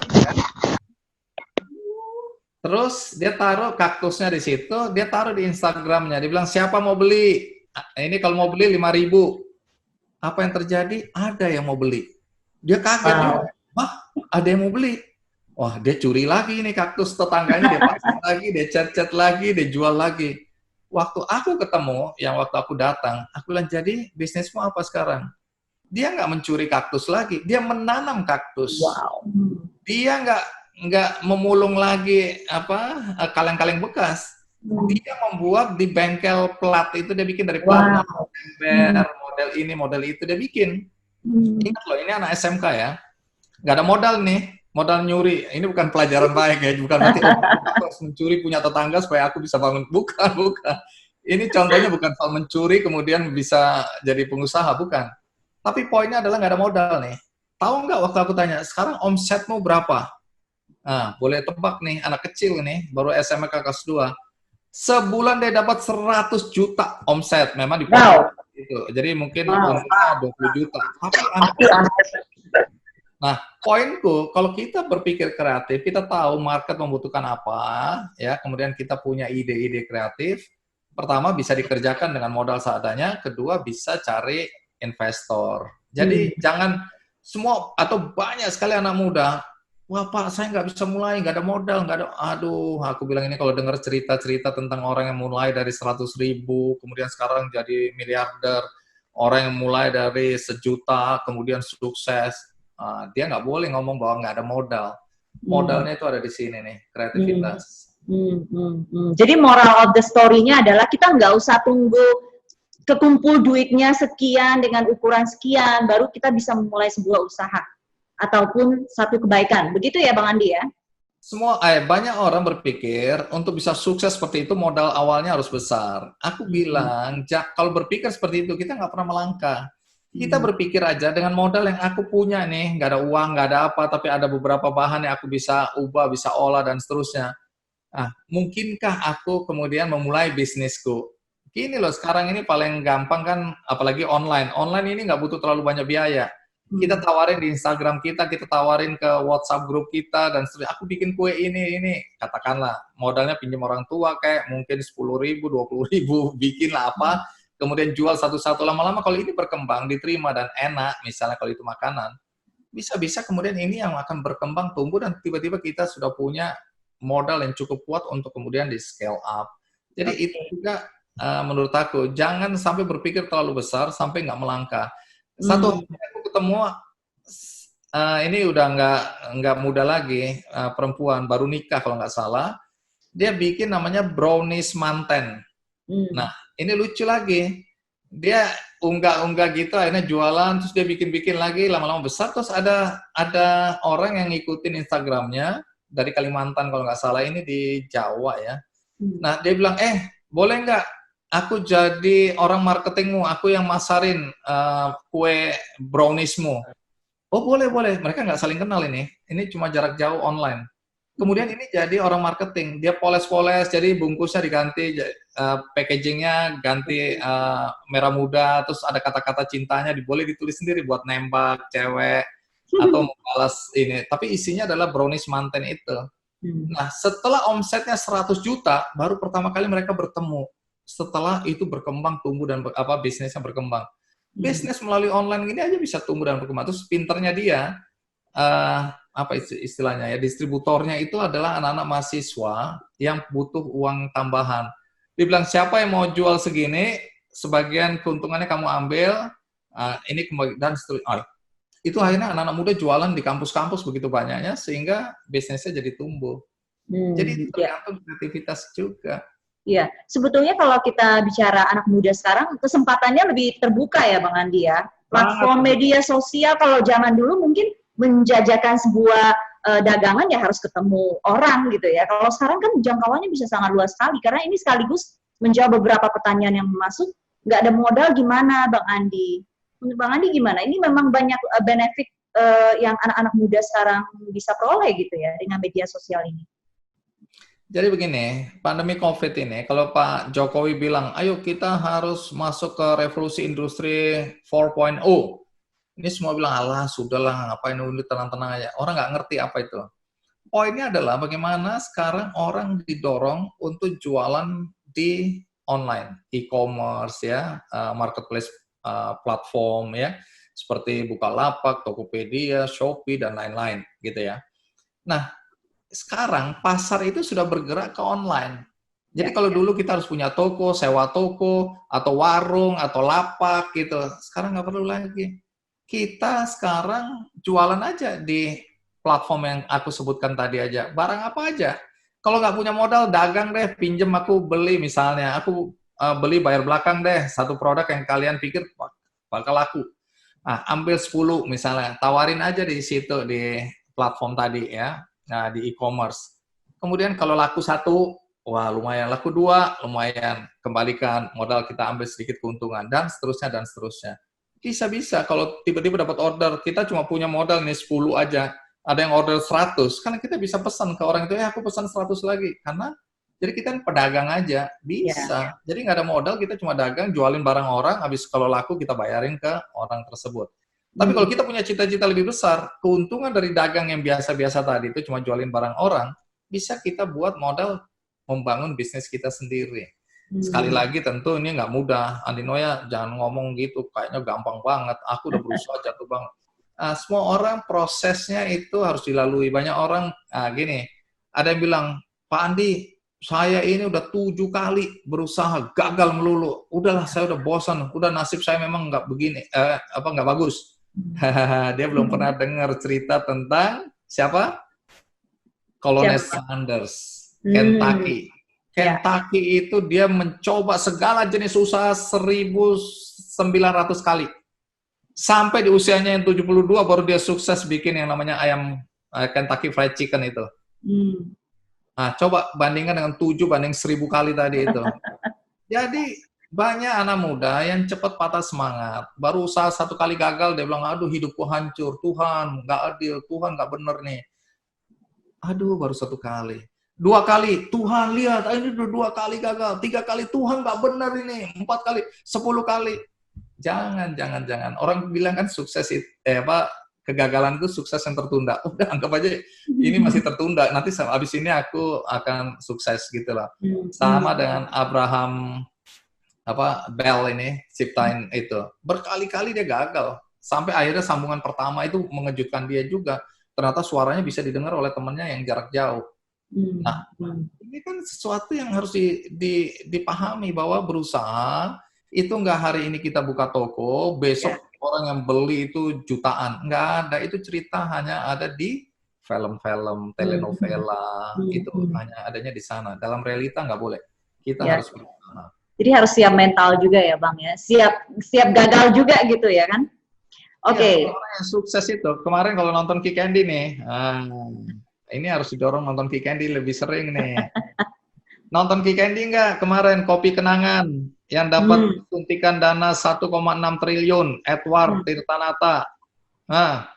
Terus dia taruh kaktusnya di situ, dia taruh di Instagramnya, dia bilang siapa mau beli? Ini kalau mau beli 5.000. Apa yang terjadi? Ada yang mau beli. Dia kaget juga, wah ada yang mau beli. Wah, dia curi lagi nih kaktus tetangganya, dia pasang lagi, dia chat-chat lagi, dia jual lagi. Waktu aku ketemu, yang waktu aku datang, aku bilang, jadi bisnismu apa sekarang? Dia nggak mencuri kaktus lagi, dia menanam kaktus. Wow. Dia nggak memulung lagi apa kaleng-kaleng bekas. Dia membuat di bengkel plat itu, dia bikin dari plat, ember, model ini, model itu, dia bikin. Ingat loh, ini anak SMK ya, nggak ada modal nih, modal nyuri. Ini bukan pelajaran baik ya, bukan berarti aku harus mencuri punya tetangga supaya aku bisa bangun. Bukan, bukan. Ini contohnya bukan soal mencuri kemudian bisa jadi pengusaha, bukan. Tapi poinnya adalah nggak ada modal nih. Tahu nggak waktu aku tanya, sekarang omsetmu berapa? Nah, boleh tebak nih, anak kecil nih, baru SMK kelas 2. Sebulan dia dapat 100 juta omset, memang di itu. Jadi mungkin untungnya 20 juta. Tapi nah, poinku, kalau kita berpikir kreatif, kita tahu market membutuhkan apa, ya, kemudian kita punya ide-ide kreatif. Pertama, bisa dikerjakan dengan modal seadanya. Kedua, bisa cari investor. Jadi jangan semua atau banyak sekali anak muda, wah Pak, saya nggak bisa mulai, nggak ada modal, nggak ada. Aduh, aku bilang ini kalau dengar cerita-cerita tentang orang yang mulai dari 100.000, kemudian sekarang jadi miliarder, orang yang mulai dari 1 juta, kemudian sukses. Dia nggak boleh ngomong bahwa nggak ada modal. Modalnya itu ada di sini nih, kreativitas. Jadi moral of the story-nya adalah kita nggak usah tunggu kekumpul duitnya sekian dengan ukuran sekian, baru kita bisa memulai sebuah usaha ataupun satu kebaikan. Begitu ya Bang Andi ya? Banyak orang berpikir untuk bisa sukses seperti itu modal awalnya harus besar. Aku bilang, kalau berpikir seperti itu kita nggak pernah melangkah. Kita berpikir aja dengan modal yang aku punya nih, nggak ada uang, nggak ada apa, tapi ada beberapa bahan yang aku bisa ubah, bisa olah, dan seterusnya. Mungkinkah aku kemudian memulai bisnisku? Gini loh, sekarang ini paling gampang kan, apalagi online. Online ini nggak butuh terlalu banyak biaya. Kita tawarin di Instagram kita tawarin ke WhatsApp grup kita, dan seterusnya. Aku bikin kue ini. Katakanlah, modalnya pinjam orang tua kayak mungkin 10.000, 20.000, bikinlah apa, kemudian jual satu-satu. Lama-lama kalau ini berkembang, diterima dan enak, misalnya kalau itu makanan, bisa-bisa kemudian ini yang akan berkembang, tumbuh, dan tiba-tiba kita sudah punya modal yang cukup kuat untuk kemudian di scale up. Jadi itu juga menurut aku, jangan sampai berpikir terlalu besar sampai nggak melangkah. Satu aku ketemu, ini udah nggak muda lagi, perempuan baru nikah kalau nggak salah, dia bikin namanya brownies manten. Nah, ini lucu lagi. Dia unggah-unggah gitu, akhirnya jualan, terus dia bikin-bikin lagi, lama-lama besar, terus ada orang yang ngikutin Instagramnya, dari Kalimantan kalau nggak salah, ini di Jawa ya. Nah, dia bilang, boleh nggak aku jadi orang marketingmu, aku yang masarin kue browniesmu. Oh boleh, mereka nggak saling kenal ini cuma jarak jauh online. Kemudian ini jadi orang marketing, dia poles-poles, jadi bungkusnya diganti, packagingnya ganti merah muda, terus ada kata-kata cintanya, boleh ditulis sendiri buat nembak cewek, atau membalas ini. Tapi isinya adalah brownies manten itu. Nah, setelah omsetnya 100 juta, baru pertama kali mereka bertemu. Setelah itu berkembang, tumbuh, dan bisnisnya berkembang. Bisnis melalui online ini aja bisa tumbuh dan berkembang. Terus pinternya dia, apa istilahnya ya, distributornya itu adalah anak-anak mahasiswa yang butuh uang tambahan. Dia bilang, siapa yang mau jual segini, sebagian keuntungannya kamu ambil, ini dan seterusnya. Itu akhirnya anak-anak muda jualan di kampus-kampus begitu banyaknya, sehingga bisnisnya jadi tumbuh. Jadi itu tergantung kreativitas juga. Iya, sebetulnya kalau kita bicara anak muda sekarang, kesempatannya lebih terbuka ya Bang Andi ya. Platform media sosial, kalau zaman dulu mungkin menjajakan sebuah dagangan ya harus ketemu orang gitu ya. Kalau sekarang kan jangkauannya bisa sangat luas sekali, karena ini sekaligus menjawab beberapa pertanyaan yang masuk. Nggak ada modal gimana Bang Andi? Menurut Bang Andi gimana? Ini memang banyak benefit yang anak-anak muda sekarang bisa peroleh gitu ya dengan media sosial ini. Jadi begini, pandemi COVID ini, kalau Pak Jokowi bilang, ayo kita harus masuk ke revolusi industri 4.0, ini semua bilang, alah sudahlah, ngapain dulu, tenang-tenang aja. Orang nggak ngerti apa itu. Poinnya adalah bagaimana sekarang orang didorong untuk jualan di online, e-commerce ya, marketplace platform ya, seperti Bukalapak, Tokopedia, Shopee, dan lain-lain gitu ya. Nah, sekarang pasar itu sudah bergerak ke online. Jadi kalau dulu kita harus punya toko, sewa toko, atau warung, atau lapak gitu. Sekarang nggak perlu lagi. Kita sekarang jualan aja di platform yang aku sebutkan tadi aja. Barang apa aja. Kalau nggak punya modal, dagang deh, pinjem aku beli misalnya. Aku beli bayar belakang deh, satu produk yang kalian pikir bakal laku. Nah, ambil 10 misalnya, tawarin aja di situ, di platform tadi ya, nah, di e-commerce. Kemudian kalau laku 1, wah lumayan, laku 2, lumayan, kembalikan modal, kita ambil sedikit keuntungan, dan seterusnya, dan seterusnya. Bisa-bisa kalau tiba-tiba dapat order, kita cuma punya modal nih 10 aja, ada yang order 100, karena kita bisa pesan ke orang itu, aku pesan 100 lagi, karena jadi kita pedagang aja, bisa. Jadi nggak ada modal, kita cuma dagang, jualin barang orang, habis kalau laku kita bayarin ke orang tersebut. Tapi kalau kita punya cita-cita lebih besar, keuntungan dari dagang yang biasa-biasa tadi itu cuma jualin barang orang, bisa kita buat modal membangun bisnis kita sendiri. Sekali lagi tentu ini nggak mudah. Andinoya jangan ngomong gitu, kayaknya gampang banget. Aku udah berusaha jatuh banget. Semua orang prosesnya itu harus dilalui. Banyak orang, gini, ada yang bilang, Pak Andi, saya ini udah 7 kali berusaha, gagal melulu. Udahlah, saya udah bosan. Udah nasib saya memang nggak begini, nggak bagus. Dia belum pernah dengar cerita tentang siapa? Colonel Sanders, Kentucky. Kentucky itu dia mencoba segala jenis usaha 1.900 kali. Sampai di usianya yang 72 baru dia sukses bikin yang namanya ayam Kentucky Fried Chicken itu. Nah, coba bandingkan dengan 7 banding 1.000 kali tadi itu. Jadi banyak anak muda yang cepat patah semangat. Baru usaha 1 kali gagal, dia bilang, aduh hidupku hancur, Tuhan nggak adil, Tuhan nggak bener nih. Aduh, baru 1 kali. 2 kali, Tuhan lihat, ini udah 2 kali gagal. 3 kali, Tuhan nggak benar ini. 4 kali, 10 kali. Jangan. Orang bilang kan sukses itu, kegagalan itu sukses yang tertunda. Udah, anggap aja ini masih tertunda. Nanti habis ini aku akan sukses gitu lah. Sama dengan Abraham Bell ini, ciptain itu. Berkali-kali dia gagal. Sampai akhirnya sambungan pertama itu mengejutkan dia juga. Ternyata suaranya bisa didengar oleh temannya yang jarak jauh. Nah, ini kan sesuatu yang harus dipahami bahwa berusaha itu nggak hari ini kita buka toko, besok orang yang beli itu jutaan. Nggak ada, itu cerita hanya ada di film-film, telenovela, itu hanya adanya di sana. Dalam realita nggak boleh. Kita harus berusaha. Jadi harus siap mental juga ya Bang ya, siap gagal juga gitu ya kan? Oke. Orang yang sukses itu, kemarin kalau nonton Kick Andy nih, ini harus didorong nonton Kick Andy lebih sering nih. Nonton Kick Andy nggak kemarin, Kopi Kenangan, yang dapat suntikan dana 1,6 triliun, Edward Tirtanata. Nah,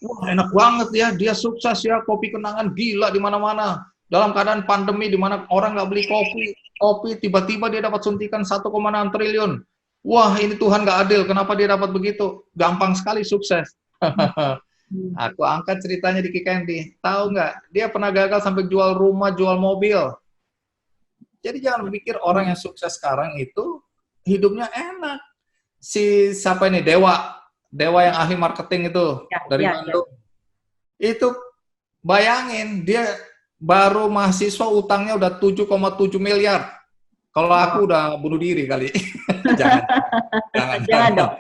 wah enak banget ya, dia sukses ya, Kopi Kenangan gila di mana-mana. Dalam keadaan pandemi di mana orang nggak beli kopi, tiba-tiba dia dapat suntikan 1,6 triliun. Wah, ini Tuhan nggak adil, kenapa dia dapat begitu? Gampang sekali sukses. Aku angkat ceritanya di Kick Andy. Tahu nggak? Dia pernah gagal sampai jual rumah, jual mobil. Jadi jangan berpikir orang yang sukses sekarang itu hidupnya enak. Siapa ini? Dewa yang ahli marketing itu dari Bandung. Itu bayangin, dia baru mahasiswa utangnya udah 7,7 miliar. Kalau aku udah bunuh diri kali. Jangan dong.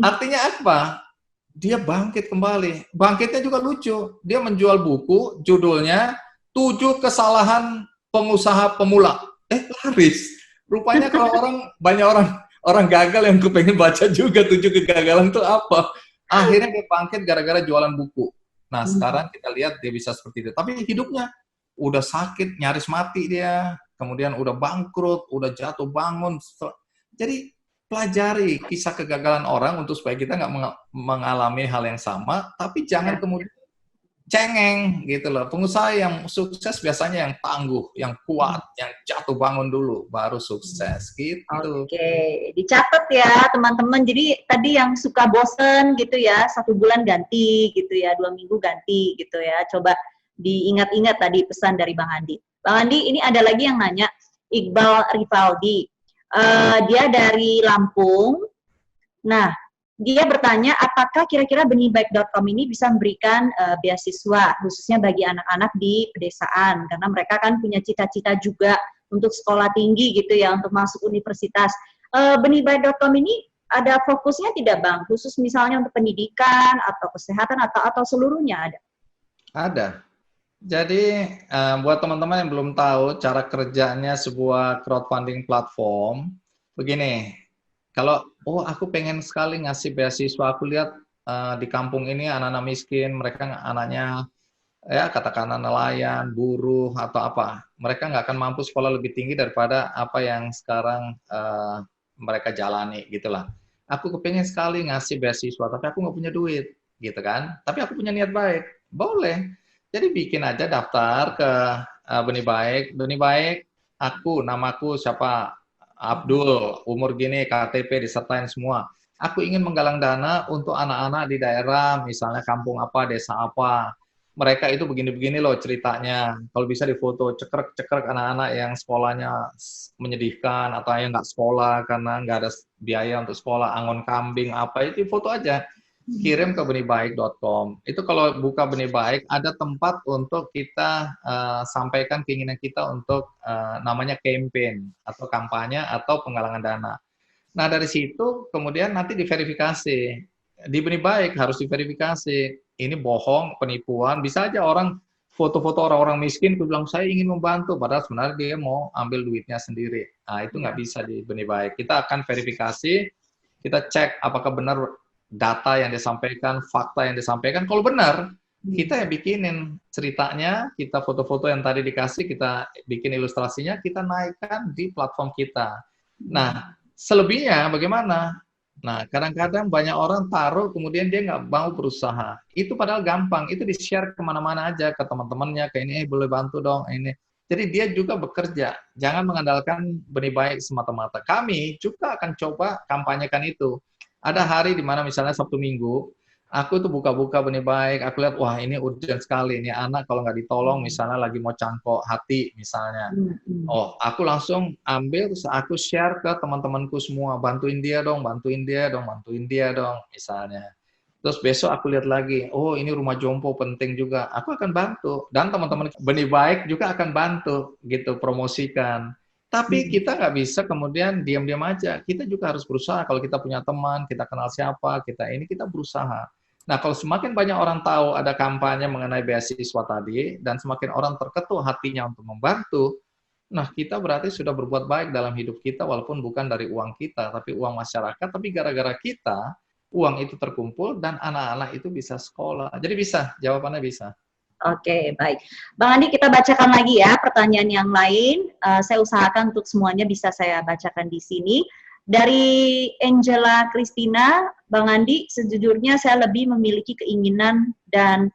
Artinya apa? Dia bangkit kembali. Bangkitnya juga lucu. Dia menjual buku, judulnya 7 Kesalahan Pengusaha Pemula. Laris. Rupanya kalau banyak orang gagal yang kepengen baca juga 7 kegagalan itu apa. Akhirnya dia bangkit gara-gara jualan buku. Nah, sekarang kita lihat dia bisa seperti itu. Tapi hidupnya udah sakit, nyaris mati dia. Kemudian udah bangkrut, udah jatuh bangun. Jadi pelajari kisah kegagalan orang untuk supaya kita nggak mengalami hal yang sama, tapi jangan kemudian cengeng gitu loh. Pengusaha yang sukses biasanya yang tangguh, yang kuat, yang jatuh bangun dulu, baru sukses gitu. Oke, dicatat ya teman-teman. Jadi tadi yang suka bosen gitu ya, 1 bulan ganti gitu ya, 2 minggu ganti gitu ya. Coba diingat-ingat tadi pesan dari Bang Andi. Bang Andi, ini ada lagi yang nanya, Iqbal Rivaldi. Dia dari Lampung. Nah, dia bertanya apakah kira-kira benihbaik.com ini bisa memberikan beasiswa khususnya bagi anak-anak di pedesaan karena mereka kan punya cita-cita juga untuk sekolah tinggi gitu ya, untuk masuk universitas. Benihbaik.com ini ada fokusnya tidak Bang? Khusus misalnya untuk pendidikan atau kesehatan atau seluruhnya ada? Ada. Jadi buat teman-teman yang belum tahu cara kerjanya sebuah crowdfunding platform, begini. Kalau aku pengen sekali ngasih beasiswa, aku lihat di kampung ini anak-anak miskin, mereka anaknya ya katakanlah nelayan, buruh atau apa, mereka nggak akan mampu sekolah lebih tinggi daripada apa yang sekarang mereka jalani gitulah. Aku kepengen sekali ngasih beasiswa, tapi aku nggak punya duit, gitu kan? Tapi aku punya niat baik, boleh. Jadi bikin aja daftar ke Benih Baik, namaku siapa? Abdul, umur gini, KTP disertain semua. Aku ingin menggalang dana untuk anak-anak di daerah, misalnya kampung apa, desa apa. Mereka itu begini-begini loh ceritanya. Kalau bisa difoto, cekrek-cekrek anak-anak yang sekolahnya menyedihkan, atau yang nggak sekolah karena nggak ada biaya untuk sekolah, angon kambing, apa, itu foto aja. Kirim ke benihbaik.com. Itu kalau buka Benih Baik, ada tempat untuk kita sampaikan keinginan kita untuk namanya campaign atau kampanye atau penggalangan dana. Nah, dari situ kemudian nanti diverifikasi. Di Benih Baik harus diverifikasi. Ini bohong, penipuan. Bisa aja orang foto-foto orang-orang miskin, bilang saya ingin membantu, padahal sebenarnya dia mau ambil duitnya sendiri. Nah, itu nggak bisa di Benih Baik. Kita akan verifikasi, kita cek apakah benar data yang disampaikan, fakta yang disampaikan. Kalau benar, kita yang bikinin ceritanya, kita foto-foto yang tadi dikasih, kita bikin ilustrasinya, kita naikkan di platform kita. Nah, selebihnya bagaimana? Nah, kadang-kadang banyak orang taruh, kemudian dia nggak mau berusaha. Itu padahal gampang, itu di-share kemana-mana aja, ke teman-temannya, ke ini, boleh bantu dong, ini. Jadi dia juga bekerja, jangan mengandalkan Benih Baik semata-mata. Kami juga akan coba kampanyekan itu. Ada hari di mana misalnya Sabtu Minggu, aku tuh buka-buka Benih Baik, aku lihat, wah ini urgent sekali, ini anak kalau nggak ditolong, misalnya lagi mau cangkok hati misalnya. Oh, aku langsung ambil, terus aku share ke teman-temanku semua, bantuin dia dong, bantuin dia dong, bantuin dia dong, misalnya. Terus besok aku lihat lagi, oh ini rumah jompo penting juga, aku akan bantu. Dan teman-teman Benih Baik juga akan bantu, gitu, promosikan. Tapi kita nggak bisa kemudian diam-diam aja. Kita juga harus berusaha. Kalau kita punya teman, kita kenal siapa, kita berusaha. Nah, kalau semakin banyak orang tahu ada kampanye mengenai beasiswa tadi, dan semakin orang terketuk hatinya untuk membantu, nah kita berarti sudah berbuat baik dalam hidup kita, walaupun bukan dari uang kita, tapi uang masyarakat, tapi gara-gara kita, uang itu terkumpul, dan anak-anak itu bisa sekolah. Jadi bisa, jawabannya bisa. Oke, baik. Bang Andi, kita bacakan lagi ya pertanyaan yang lain. Saya usahakan untuk semuanya bisa saya bacakan di sini. Dari Angela Christina, Bang Andi, sejujurnya saya lebih memiliki keinginan dan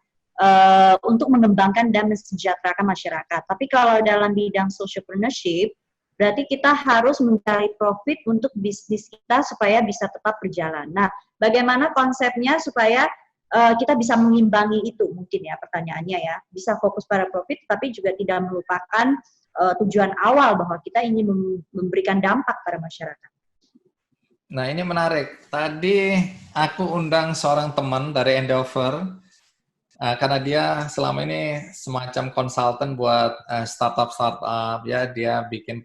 untuk mengembangkan dan mensejahterakan masyarakat. Tapi kalau dalam bidang socialpreneurship, berarti kita harus mencari profit untuk bisnis kita supaya bisa tetap berjalan. Nah, bagaimana konsepnya supaya kita bisa mengimbangi itu mungkin ya pertanyaannya ya, bisa fokus pada profit tapi juga tidak melupakan tujuan awal bahwa kita ingin memberikan dampak pada masyarakat. Nah, ini menarik. Tadi aku undang seorang teman dari Endeavor karena dia selama ini semacam konsultan buat startup ya, dia bikin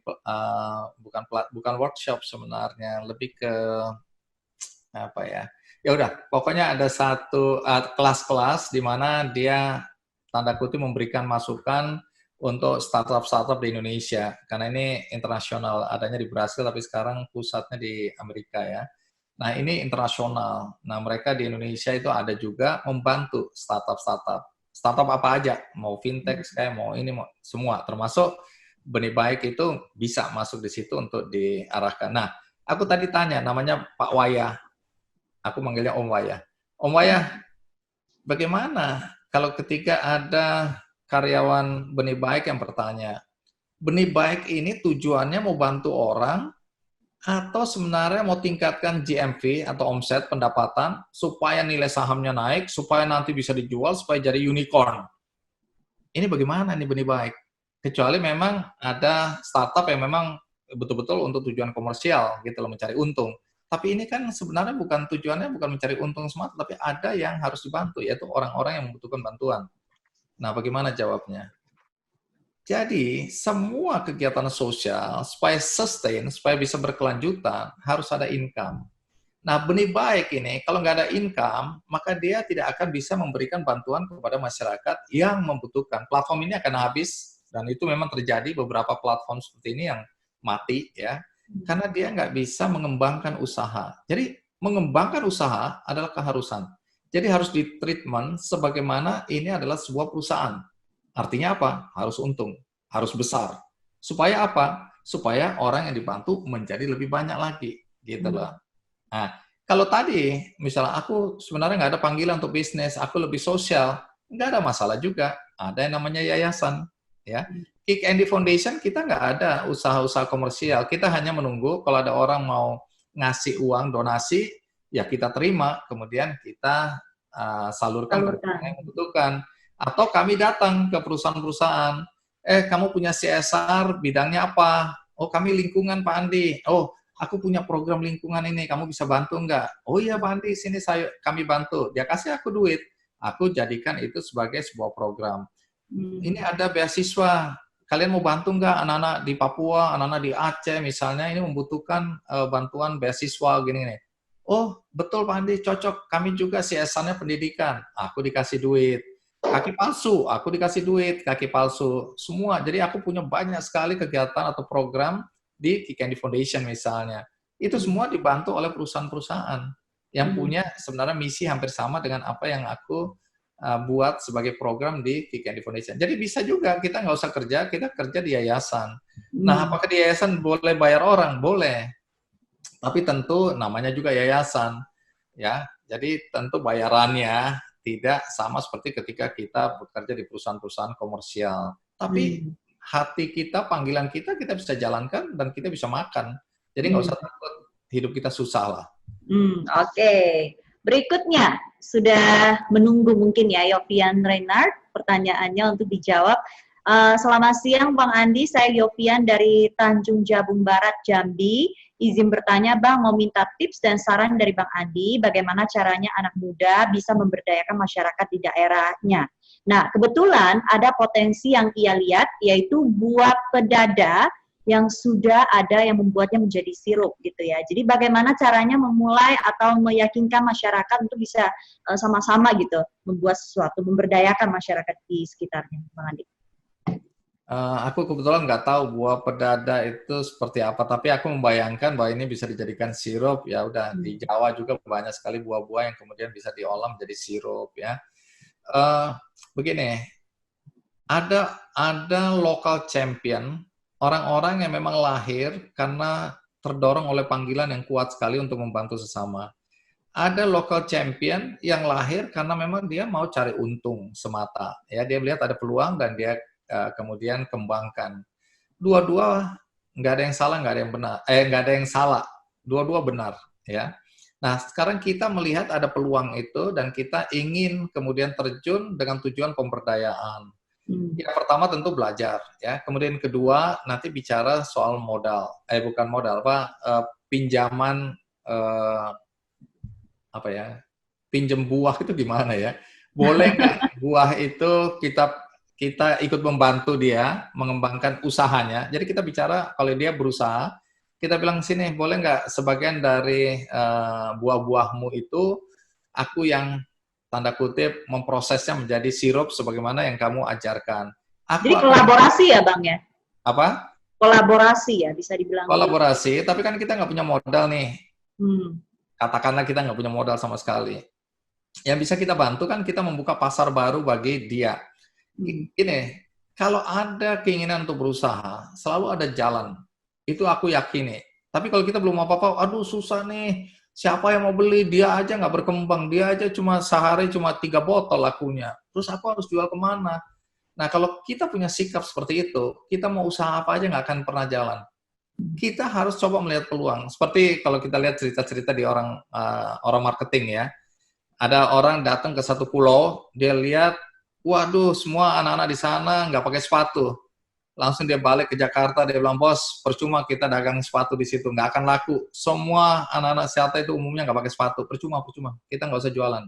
bukan workshop sebenarnya, lebih ke apa ya? Ya udah, pokoknya ada satu kelas-kelas di mana dia tanda kutip memberikan masukan untuk startup di Indonesia. Karena ini internasional, adanya di Brasil tapi sekarang pusatnya di Amerika ya. Nah, ini internasional. Nah, mereka di Indonesia itu ada juga membantu startup. Startup apa aja, mau fintech kayak mau ini mau semua, termasuk Benih Baik itu bisa masuk di situ untuk diarahkan. Nah, aku tadi tanya namanya Pak Wayah. Aku manggilnya Om Wayah. Om Wayah, bagaimana kalau ketika ada karyawan Benih Baik yang bertanya, Benih Baik ini tujuannya mau bantu orang atau sebenarnya mau tingkatkan GMV atau omset pendapatan supaya nilai sahamnya naik, supaya nanti bisa dijual, supaya jadi unicorn. Ini bagaimana nih Benih Baik? Kecuali memang ada startup yang memang betul-betul untuk tujuan komersial gitu loh, mencari untung. Tapi ini kan sebenarnya tujuannya bukan mencari untung semata, tapi ada yang harus dibantu, yaitu orang-orang yang membutuhkan bantuan. Nah, bagaimana jawabnya? Jadi, semua kegiatan sosial, supaya sustain, supaya bisa berkelanjutan, harus ada income. Nah, benih baik ini, kalau nggak ada income, maka dia tidak akan bisa memberikan bantuan kepada masyarakat yang membutuhkan. Platform ini akan habis, dan itu memang terjadi beberapa platform seperti ini yang mati, ya, karena dia nggak bisa mengembangkan usaha. Jadi, mengembangkan usaha adalah keharusan. Jadi, harus ditreatment sebagaimana ini adalah sebuah perusahaan. Artinya apa? Harus untung, harus besar. Supaya apa? Supaya orang yang dibantu menjadi lebih banyak lagi, gitu loh. Nah, kalau tadi, misalnya aku sebenarnya nggak ada panggilan untuk bisnis, aku lebih sosial, nggak ada masalah juga. Ada yang namanya yayasan, ya. Kick Andy Foundation kita nggak ada usaha-usaha komersial, kita hanya menunggu kalau ada orang mau ngasih uang donasi, ya kita terima, kemudian kita salurkan ke orang yang membutuhkan. Atau kami datang ke perusahaan-perusahaan, kamu punya CSR, bidangnya apa? Oh, kami lingkungan, Pak Andi. Oh, aku punya program lingkungan ini, kamu bisa bantu nggak? Oh iya Pak Andi, sini kami bantu. Dia kasih aku duit, aku jadikan itu sebagai sebuah program. Ini ada beasiswa, kalian mau bantu nggak anak-anak di Papua, anak-anak di Aceh misalnya, ini membutuhkan bantuan beasiswa gini nih. Oh betul Pak Andi, cocok, kami juga CSR-nya pendidikan, aku dikasih duit. Kaki palsu, aku dikasih duit, kaki palsu, semua. Jadi aku punya banyak sekali kegiatan atau program di Kick Andy Foundation misalnya. Itu semua dibantu oleh perusahaan-perusahaan yang punya sebenarnya misi hampir sama dengan apa yang aku buat sebagai program di Kick Andy Foundation. Jadi bisa juga, kita nggak usah kerja, kita kerja di yayasan. Nah, apakah di yayasan boleh bayar orang? Boleh. Tapi tentu namanya juga yayasan. Ya, jadi tentu bayarannya tidak sama seperti ketika kita bekerja di perusahaan-perusahaan komersial. Tapi hati kita, panggilan kita bisa jalankan dan kita bisa makan. Jadi nggak usah takut hidup kita susah lah. Oke. Berikutnya, sudah menunggu mungkin ya Yofian Reinhardt pertanyaannya untuk dijawab. Selamat siang Bang Andi, saya Yofian dari Tanjung Jabung Barat, Jambi. Izin bertanya Bang, mau minta tips dan saran dari Bang Andi, bagaimana caranya anak muda bisa memberdayakan masyarakat di daerahnya. Nah, kebetulan ada potensi yang ia lihat, yaitu buah pedada yang sudah ada yang membuatnya menjadi sirup gitu ya. Jadi bagaimana caranya memulai atau meyakinkan masyarakat untuk bisa sama-sama gitu membuat sesuatu, memberdayakan masyarakat di sekitarnya, Bang Andi. Aku kebetulan nggak tahu buah pedada itu seperti apa, tapi aku membayangkan bahwa ini bisa dijadikan sirup. Ya udah, di Jawa juga banyak sekali buah-buah yang kemudian bisa diolah menjadi sirup ya. Begini, ada local champion, orang-orang yang memang lahir karena terdorong oleh panggilan yang kuat sekali untuk membantu sesama. Ada local champion yang lahir karena memang dia mau cari untung semata. Ya, dia melihat ada peluang dan dia kemudian kembangkan. Dua-dua nggak ada yang salah, nggak ada yang benar. Nggak ada yang salah. Dua-dua benar. Ya. Nah, sekarang kita melihat ada peluang itu dan kita ingin kemudian terjun dengan tujuan pemberdayaan. Yang pertama tentu belajar, ya. Kemudian kedua nanti bicara soal modal, bukan modal, pinjaman pinjem buah itu gimana ya? Boleh nggak buah itu kita ikut membantu dia mengembangkan usahanya. Jadi kita bicara kalau dia berusaha, kita bilang sini boleh nggak sebagian dari buah-buahmu itu aku yang tanda kutip memprosesnya menjadi sirup sebagaimana yang kamu ajarkan. Jadi kolaborasi ya Bang ya? Apa? Kolaborasi ya bisa dibilang. Kolaborasi, tapi kan kita nggak punya modal nih. Katakanlah kita nggak punya modal sama sekali. Yang bisa kita bantu kan kita membuka pasar baru bagi dia. Gini, kalau ada keinginan untuk berusaha, selalu ada jalan. Itu aku yakini. Tapi kalau kita belum apa-apa, aduh susah nih, siapa yang mau beli? Dia aja nggak berkembang, dia aja cuma sehari cuma 3 botol lakunya. Terus aku harus jual kemana? Nah, kalau kita punya sikap seperti itu, kita mau usaha apa aja nggak akan pernah jalan. Kita harus coba melihat peluang. Seperti kalau kita lihat cerita-cerita di orang marketing ya. Ada orang datang ke satu pulau, dia lihat waduh, semua anak-anak di sana nggak pakai sepatu. langsung dia balik ke Jakarta, dia bilang, bos, percuma kita dagang sepatu di situ, nggak akan laku. Semua anak-anak Seattle itu umumnya nggak pakai sepatu, percuma, kita nggak usah jualan.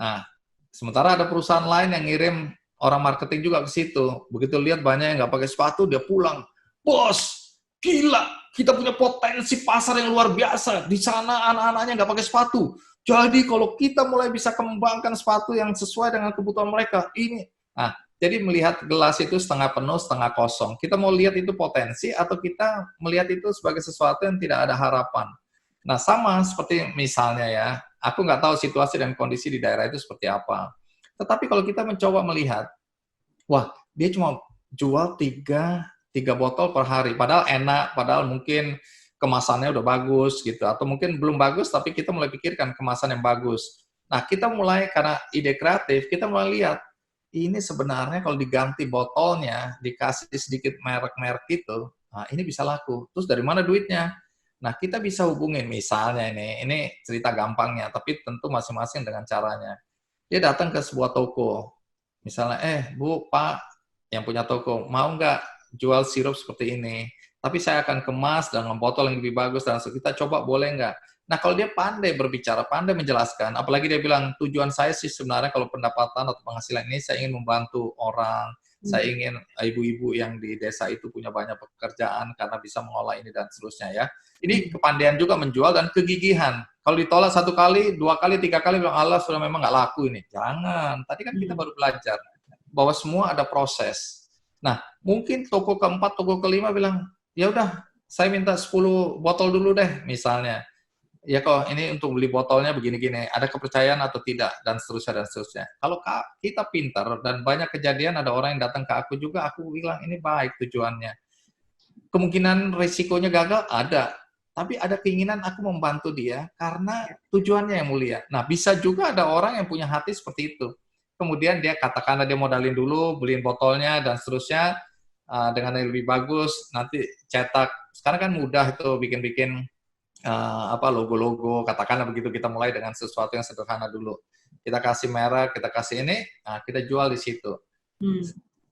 Nah, sementara ada perusahaan lain yang ngirim orang marketing juga ke situ. Begitu lihat banyak yang nggak pakai sepatu, dia pulang, bos, gila, kita punya potensi pasar yang luar biasa. Di sana anak-anaknya nggak pakai sepatu. Jadi kalau kita mulai bisa kembangkan sepatu yang sesuai dengan kebutuhan mereka, ini. Nah, jadi melihat gelas itu setengah penuh, setengah kosong. Kita mau lihat itu potensi atau kita melihat itu sebagai sesuatu yang tidak ada harapan. Nah, sama seperti misalnya ya, aku nggak tahu situasi dan kondisi di daerah itu seperti apa. Tetapi kalau kita mencoba melihat, wah, dia cuma jual 3 botol per hari. Padahal enak, padahal mungkin kemasannya udah bagus gitu. Atau mungkin belum bagus, tapi kita mulai pikirkan kemasan yang bagus. Nah, kita mulai, karena ide kreatif, kita mulai lihat, ini sebenarnya kalau diganti botolnya, dikasih sedikit merek-merek itu, nah ini bisa laku. Terus dari mana duitnya? Nah, kita bisa hubungin, misalnya ini cerita gampangnya, tapi tentu masing-masing dengan caranya. Dia datang ke sebuah toko, misalnya, Bu, Pak, yang punya toko, mau nggak jual sirup seperti ini? Tapi saya akan kemas dengan botol yang lebih bagus, dan kita coba boleh nggak? Nah, kalau dia pandai berbicara, pandai menjelaskan, apalagi dia bilang, tujuan saya sih sebenarnya kalau pendapatan atau penghasilan ini, saya ingin membantu orang, saya ingin ibu-ibu yang di desa itu punya banyak pekerjaan karena bisa mengolah ini dan seterusnya ya. Ini kepandaian juga menjual dan kegigihan. Kalau ditolak 1 kali, 2 kali, 3 kali, bilang, Allah sudah memang nggak laku ini. Jangan, tadi kan kita baru belajar bahwa semua ada proses. Nah, mungkin toko keempat, toko kelima bilang, ya udah, saya minta 10 botol dulu deh, misalnya. Ya kok, ini untuk beli botolnya begini-gini, ada kepercayaan atau tidak, dan seterusnya, dan seterusnya. Kalau kita pintar, dan banyak kejadian ada orang yang datang ke aku juga, aku bilang, ini baik tujuannya. Kemungkinan risikonya gagal, ada. Tapi ada keinginan aku membantu dia, karena tujuannya yang mulia. Nah, bisa juga ada orang yang punya hati seperti itu. Kemudian dia katakanlah dia modalin dulu, beliin botolnya, dan seterusnya, dengan yang lebih bagus, nanti cetak. Sekarang kan mudah itu bikin-bikin logo-logo, katakanlah begitu, kita mulai dengan sesuatu yang sederhana dulu. Kita kasih merek, kita kasih ini, nah kita jual di situ.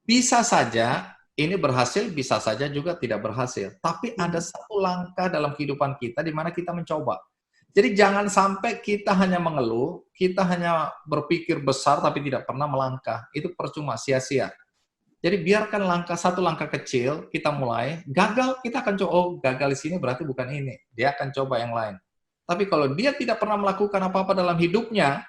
Bisa saja ini berhasil, bisa saja juga tidak berhasil. Tapi ada satu langkah dalam kehidupan kita di mana kita mencoba. Jadi jangan sampai kita hanya mengeluh, kita hanya berpikir besar tapi tidak pernah melangkah. Itu percuma, sia-sia. Jadi biarkan satu langkah kecil, kita mulai, gagal, kita akan coba, gagal di sini berarti bukan ini. Dia akan coba yang lain. Tapi kalau dia tidak pernah melakukan apa-apa dalam hidupnya,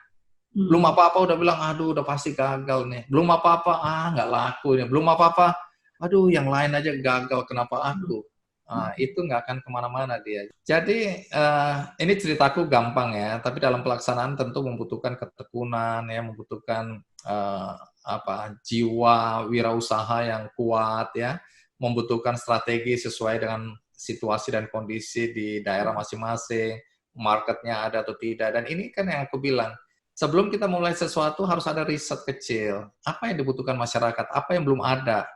belum apa-apa udah bilang, aduh udah pasti gagal nih. Belum apa-apa, nggak laku nih. Belum apa-apa, aduh yang lain aja gagal, kenapa aku? Itu nggak akan kemana-mana dia. Jadi ini ceritaku gampang ya, tapi dalam pelaksanaan tentu membutuhkan ketekunan, ya, membutuhkan jiwa wirausaha yang kuat ya, membutuhkan strategi sesuai dengan situasi dan kondisi di daerah masing-masing, marketnya ada atau tidak. Dan ini kan yang aku bilang, sebelum kita mulai sesuatu harus ada riset kecil. Apa yang dibutuhkan masyarakat, apa yang belum ada.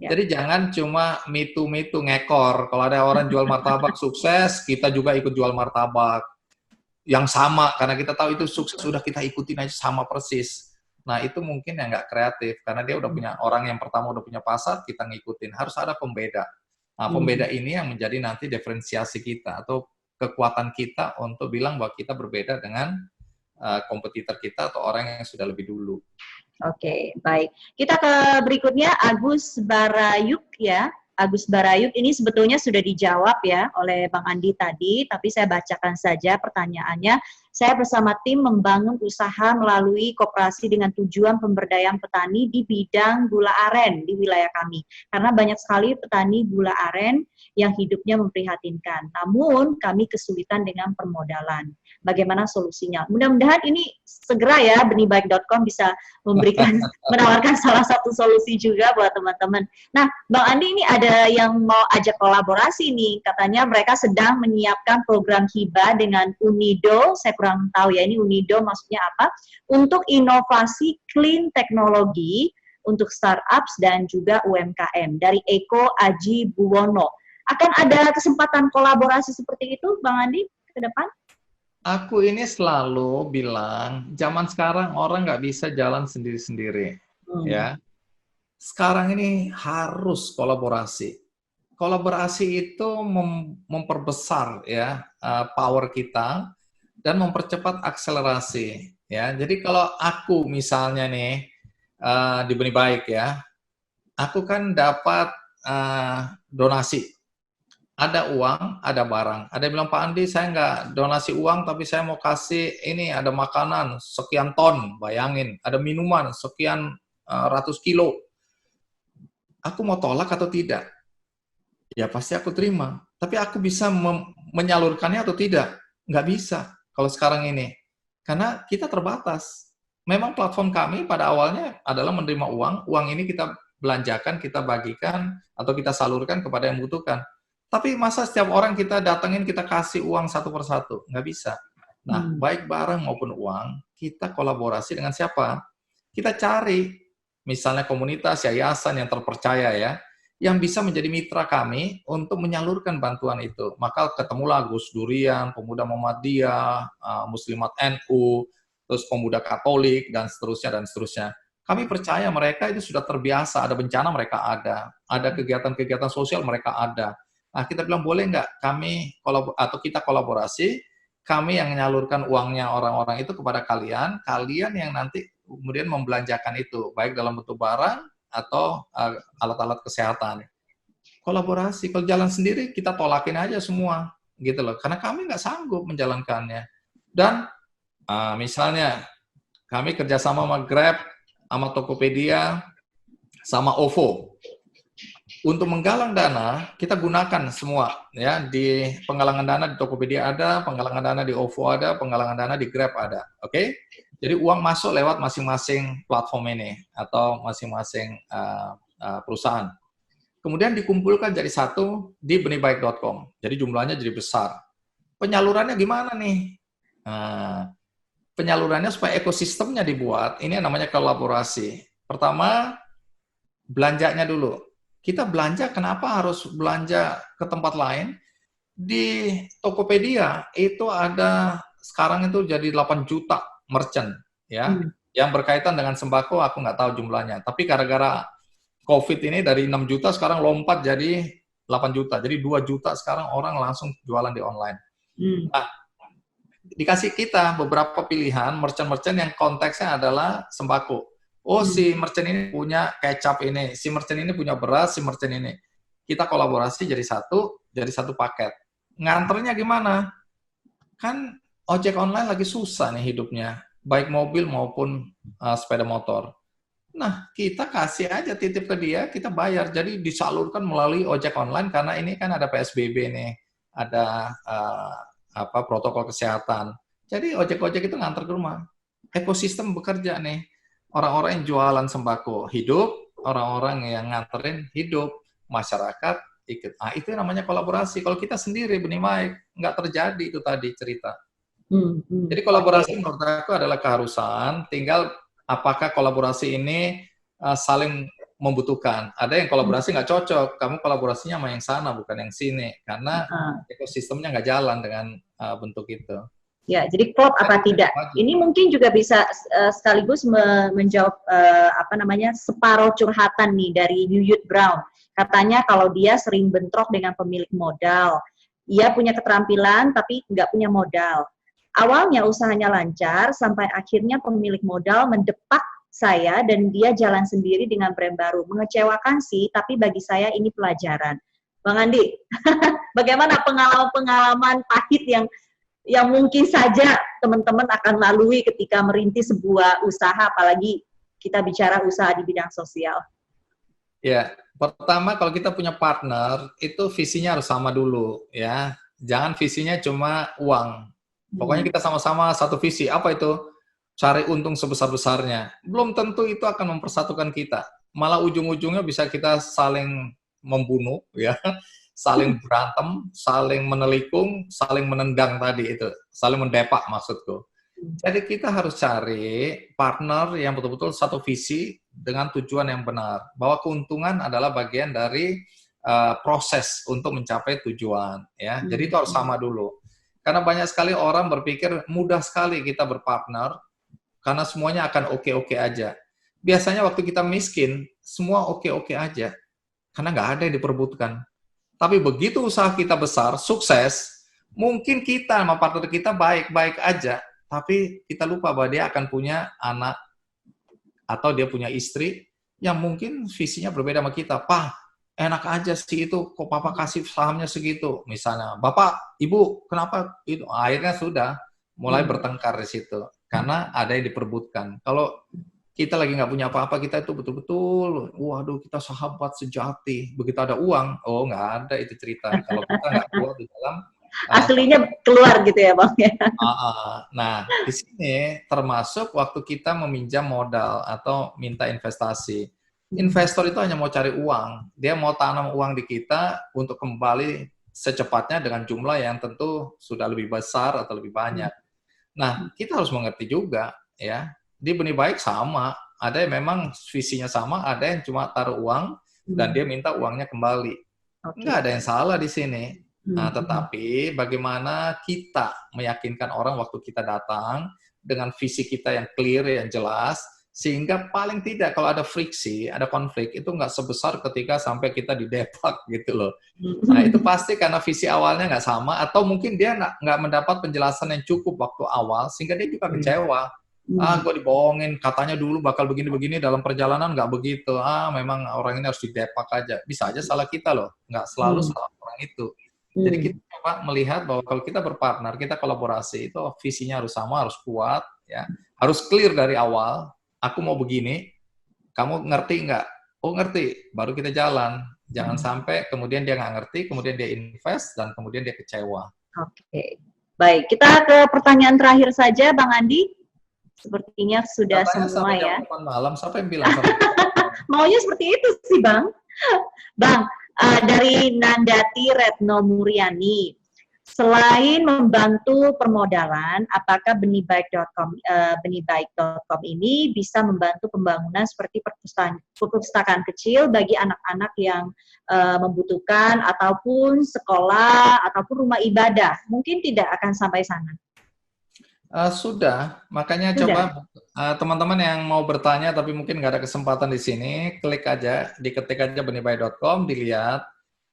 Ya. Jadi jangan cuma mitu-mitu ngekor. Kalau ada orang jual martabak sukses, kita juga ikut jual martabak yang sama, karena kita tahu itu sukses, sudah kita ikutin aja sama persis. Nah, itu mungkin yang nggak kreatif, karena dia udah punya, orang yang pertama udah punya pasar, kita ngikutin. Harus ada pembeda. Nah, pembeda ini yang menjadi nanti diferensiasi kita, atau kekuatan kita untuk bilang bahwa kita berbeda dengan kompetitor kita atau orang yang sudah lebih dulu. Oke, baik. Kita ke berikutnya, Agus Barayuk ya. Agus Barayuk ini sebetulnya sudah dijawab ya oleh Bang Andi tadi, tapi saya bacakan saja pertanyaannya. Saya bersama tim membangun usaha melalui koperasi dengan tujuan pemberdayaan petani di bidang gula aren di wilayah kami. Karena banyak sekali petani gula aren yang hidupnya memprihatinkan. Namun kami kesulitan dengan permodalan. Bagaimana solusinya? Mudah-mudahan ini segera ya benihbaik.com bisa memberikan menawarkan salah satu solusi juga buat teman-teman. Nah, Bang Andi ini ada yang mau ajak kolaborasi nih. Katanya mereka sedang menyiapkan program hibah dengan Unido. Saya kurang tahu ya ini Unido maksudnya apa. Untuk inovasi clean teknologi untuk startups dan juga UMKM dari Eko Aji Buwono. Akan ada kesempatan kolaborasi seperti itu, Bang Andi, ke depan? Aku ini selalu bilang, zaman sekarang orang nggak bisa jalan sendiri-sendiri, ya. sekarang ini harus kolaborasi. Kolaborasi itu memperbesar ya power kita dan mempercepat akselerasi ya. Jadi kalau aku misalnya nih di Benih Baik ya, aku kan dapat donasi. Ada uang, ada barang. Ada yang bilang, Pak Andi, saya nggak donasi uang, tapi saya mau kasih ini, ada makanan sekian ton, bayangin. Ada minuman sekian ratus kilo. Aku mau tolak atau tidak? Ya pasti aku terima. Tapi aku bisa menyalurkannya atau tidak? Nggak bisa kalau sekarang ini. Karena kita terbatas. Memang platform kami pada awalnya adalah menerima uang. Uang ini kita belanjakan, kita bagikan, atau kita salurkan kepada yang membutuhkan. Tapi masa setiap orang kita datengin, kita kasih uang satu persatu? Nggak bisa. Nah, baik barang maupun uang, kita kolaborasi dengan siapa? Kita cari, misalnya komunitas, yayasan yang terpercaya ya, yang bisa menjadi mitra kami untuk menyalurkan bantuan itu. Maka ketemulah Gus Durian, Pemuda Muhammadiyah, Muslimat NU, terus Pemuda Katolik, dan seterusnya, dan seterusnya. Kami percaya mereka itu sudah terbiasa, ada bencana mereka ada kegiatan-kegiatan sosial mereka ada. Nah, kita bilang boleh nggak kami kita kolaborasi, kami yang menyalurkan uangnya orang-orang itu kepada kalian, kalian yang nanti kemudian membelanjakan itu, baik dalam bentuk barang atau alat-alat kesehatan. Kolaborasi, kalau jalan sendiri kita tolakin aja semua, gitu loh, karena kami nggak sanggup menjalankannya. Dan misalnya kami kerjasama sama Grab, sama Tokopedia, sama OVO. Untuk menggalang dana, kita gunakan semua ya, di penggalangan dana di Tokopedia ada, penggalangan dana di OVO ada, penggalangan dana di Grab ada. Oke? Jadi uang masuk lewat masing-masing platform ini atau masing-masing perusahaan. Kemudian dikumpulkan jadi satu di benihbaik.com. Jadi jumlahnya jadi besar. Penyalurannya gimana nih? Penyalurannya supaya ekosistemnya dibuat, ini namanya kolaborasi. Pertama, belanjanya dulu. Kita belanja, kenapa harus belanja ke tempat lain? Di Tokopedia itu ada, sekarang itu jadi 8 juta merchant, ya. Yang berkaitan dengan sembako, aku nggak tahu jumlahnya. Tapi gara-gara COVID ini dari 6 juta sekarang lompat jadi 8 juta. Jadi 2 juta sekarang orang langsung jualan di online. Nah, dikasih kita beberapa pilihan merchant-merchant yang konteksnya adalah sembako. Oh, si merchant ini punya kecap ini, si merchant ini punya beras, si merchant ini. Kita kolaborasi jadi satu paket. Nganternya gimana? Kan ojek online lagi susah nih hidupnya, baik mobil maupun sepeda motor. Nah, kita kasih aja titip ke dia, kita bayar. Jadi disalurkan melalui ojek online karena ini kan ada PSBB nih, ada protokol kesehatan. Jadi ojek-ojek itu nganter ke rumah. Ekosistem bekerja nih. Orang-orang yang jualan sembako hidup, orang-orang yang nganterin hidup, masyarakat ikut. Ah, itu namanya kolaborasi. Kalau kita sendiri Benih Baik, nggak terjadi itu tadi cerita. Jadi kolaborasi menurut aku adalah keharusan, tinggal apakah kolaborasi ini saling membutuhkan. Ada yang kolaborasi nggak cocok, kamu kolaborasinya sama yang sana, bukan yang sini, karena ekosistemnya nggak jalan dengan bentuk itu. Ya, jadi klop apa tidak? Ini mungkin juga bisa sekaligus menjawab separuh curhatan nih dari Yuyut Brown. Katanya kalau dia sering bentrok dengan pemilik modal, ia punya keterampilan tapi nggak punya modal. Awalnya usahanya lancar sampai akhirnya pemilik modal mendepak saya dan dia jalan sendiri dengan brand baru. Mengecewakan sih, tapi bagi saya ini pelajaran. Bang Andi, bagaimana pengalaman-pengalaman pahit yang mungkin saja teman-teman akan lalui ketika merintis sebuah usaha, apalagi kita bicara usaha di bidang sosial? Ya, pertama kalau kita punya partner, itu visinya harus sama dulu, ya. Jangan visinya cuma uang. Pokoknya kita sama-sama satu visi. Apa itu? Cari untung sebesar-besarnya. Belum tentu itu akan mempersatukan kita. Malah ujung-ujungnya bisa kita saling membunuh, ya. Saling berantem, saling menelikung, saling menendang tadi itu, saling mendepak maksudku. Jadi kita harus cari partner yang betul-betul satu visi dengan tujuan yang benar, bahwa keuntungan adalah bagian dari proses untuk mencapai tujuan, ya. Jadi itu harus sama dulu. Karena banyak sekali orang berpikir mudah sekali kita berpartner, karena semuanya akan oke-oke aja. Biasanya waktu kita miskin, semua oke-oke aja, karena nggak ada yang diperebutkan. Tapi begitu usaha kita besar, sukses, mungkin kita sama partner kita baik-baik aja, tapi kita lupa bahwa dia akan punya anak atau dia punya istri yang mungkin visinya berbeda sama kita. Pak, enak aja sih itu, kok papa kasih sahamnya segitu. Misalnya, bapak, ibu, kenapa itu? Akhirnya sudah mulai bertengkar di situ. Karena ada yang diperbutkan. Kalau kita lagi nggak punya apa-apa, kita itu betul-betul, waduh, kita sahabat sejati. Begitu ada uang, oh nggak ada itu cerita. Kalau kita nggak keluar di dalam Aslinya keluar gitu ya Bang ya. Nah, di sini termasuk waktu kita meminjam modal atau minta investasi. Investor itu hanya mau cari uang. Dia mau tanam uang di kita untuk kembali secepatnya dengan jumlah yang tentu sudah lebih besar atau lebih banyak. Nah, kita harus mengerti juga ya. Di Benih Baik sama, ada yang memang visinya sama, ada yang cuma taruh uang dan dia minta uangnya kembali. Nggak ada yang salah di sini. Nah, tetapi bagaimana kita meyakinkan orang waktu kita datang dengan visi kita yang clear, yang jelas, sehingga paling tidak kalau ada friksi, ada konflik, itu nggak sebesar ketika sampai kita didepak gitu loh. Nah, itu pasti karena visi awalnya nggak sama, atau mungkin dia nggak mendapat penjelasan yang cukup waktu awal, sehingga dia juga kecewa. Gue dibohongin, katanya dulu bakal begini-begini, dalam perjalanan nggak begitu. Memang orang ini harus didepak aja. Bisa aja salah kita loh, nggak selalu salah orang itu. Jadi kita coba melihat bahwa kalau kita berpartner, kita kolaborasi, itu visinya harus sama, harus kuat, ya, harus clear dari awal. Aku mau begini, kamu ngerti nggak? Oh ngerti, baru kita jalan. Jangan sampai kemudian dia nggak ngerti, kemudian dia invest, dan kemudian dia kecewa. Oke, baik. Kita ke pertanyaan terakhir saja, Bang Andi. Sepertinya sudah Katanya semua ya. Jam 8 malam, siapa yang bilang? Maunya seperti itu sih, Bang. Bang, dari Nandati Retno Muryani, selain membantu permodalan, apakah benihbaik.com ini bisa membantu pembangunan seperti perpustakaan kecil bagi anak-anak yang membutuhkan, ataupun sekolah, ataupun rumah ibadah? Mungkin tidak akan sampai sana. Sudah, makanya coba teman-teman yang mau bertanya tapi mungkin nggak ada kesempatan di sini, klik aja, diketik aja benihbaik.com, dilihat.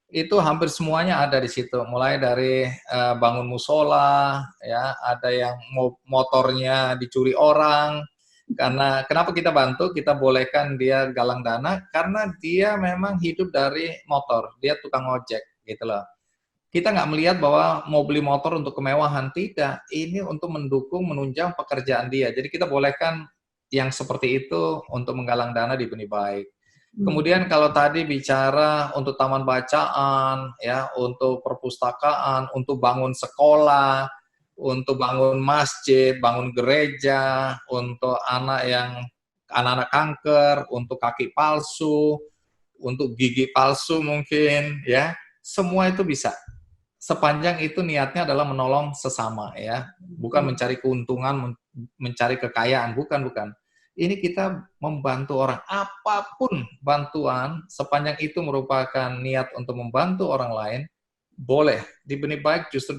Itu hampir semuanya ada di situ, mulai dari bangun musola, ya, ada yang motornya dicuri orang. Karena kenapa kita bantu, kita bolehkan dia galang dana, karena dia memang hidup dari motor, dia tukang ojek, gitu loh. Kita nggak melihat bahwa mau beli motor untuk kemewahan, tidak. Ini untuk mendukung, menunjang pekerjaan dia. Jadi kita bolehkan yang seperti itu untuk menggalang dana di Benih Baik. Kemudian kalau tadi bicara untuk taman bacaan, ya, untuk perpustakaan, untuk bangun sekolah, untuk bangun masjid, bangun gereja, untuk anak-anak kanker, untuk kaki palsu, untuk gigi palsu mungkin, ya, semua itu bisa. Sepanjang itu niatnya adalah menolong sesama, ya, bukan mencari keuntungan, mencari kekayaan, bukan. Ini kita membantu orang, apapun bantuan, sepanjang itu merupakan niat untuk membantu orang lain, boleh. Di Benih Baik justru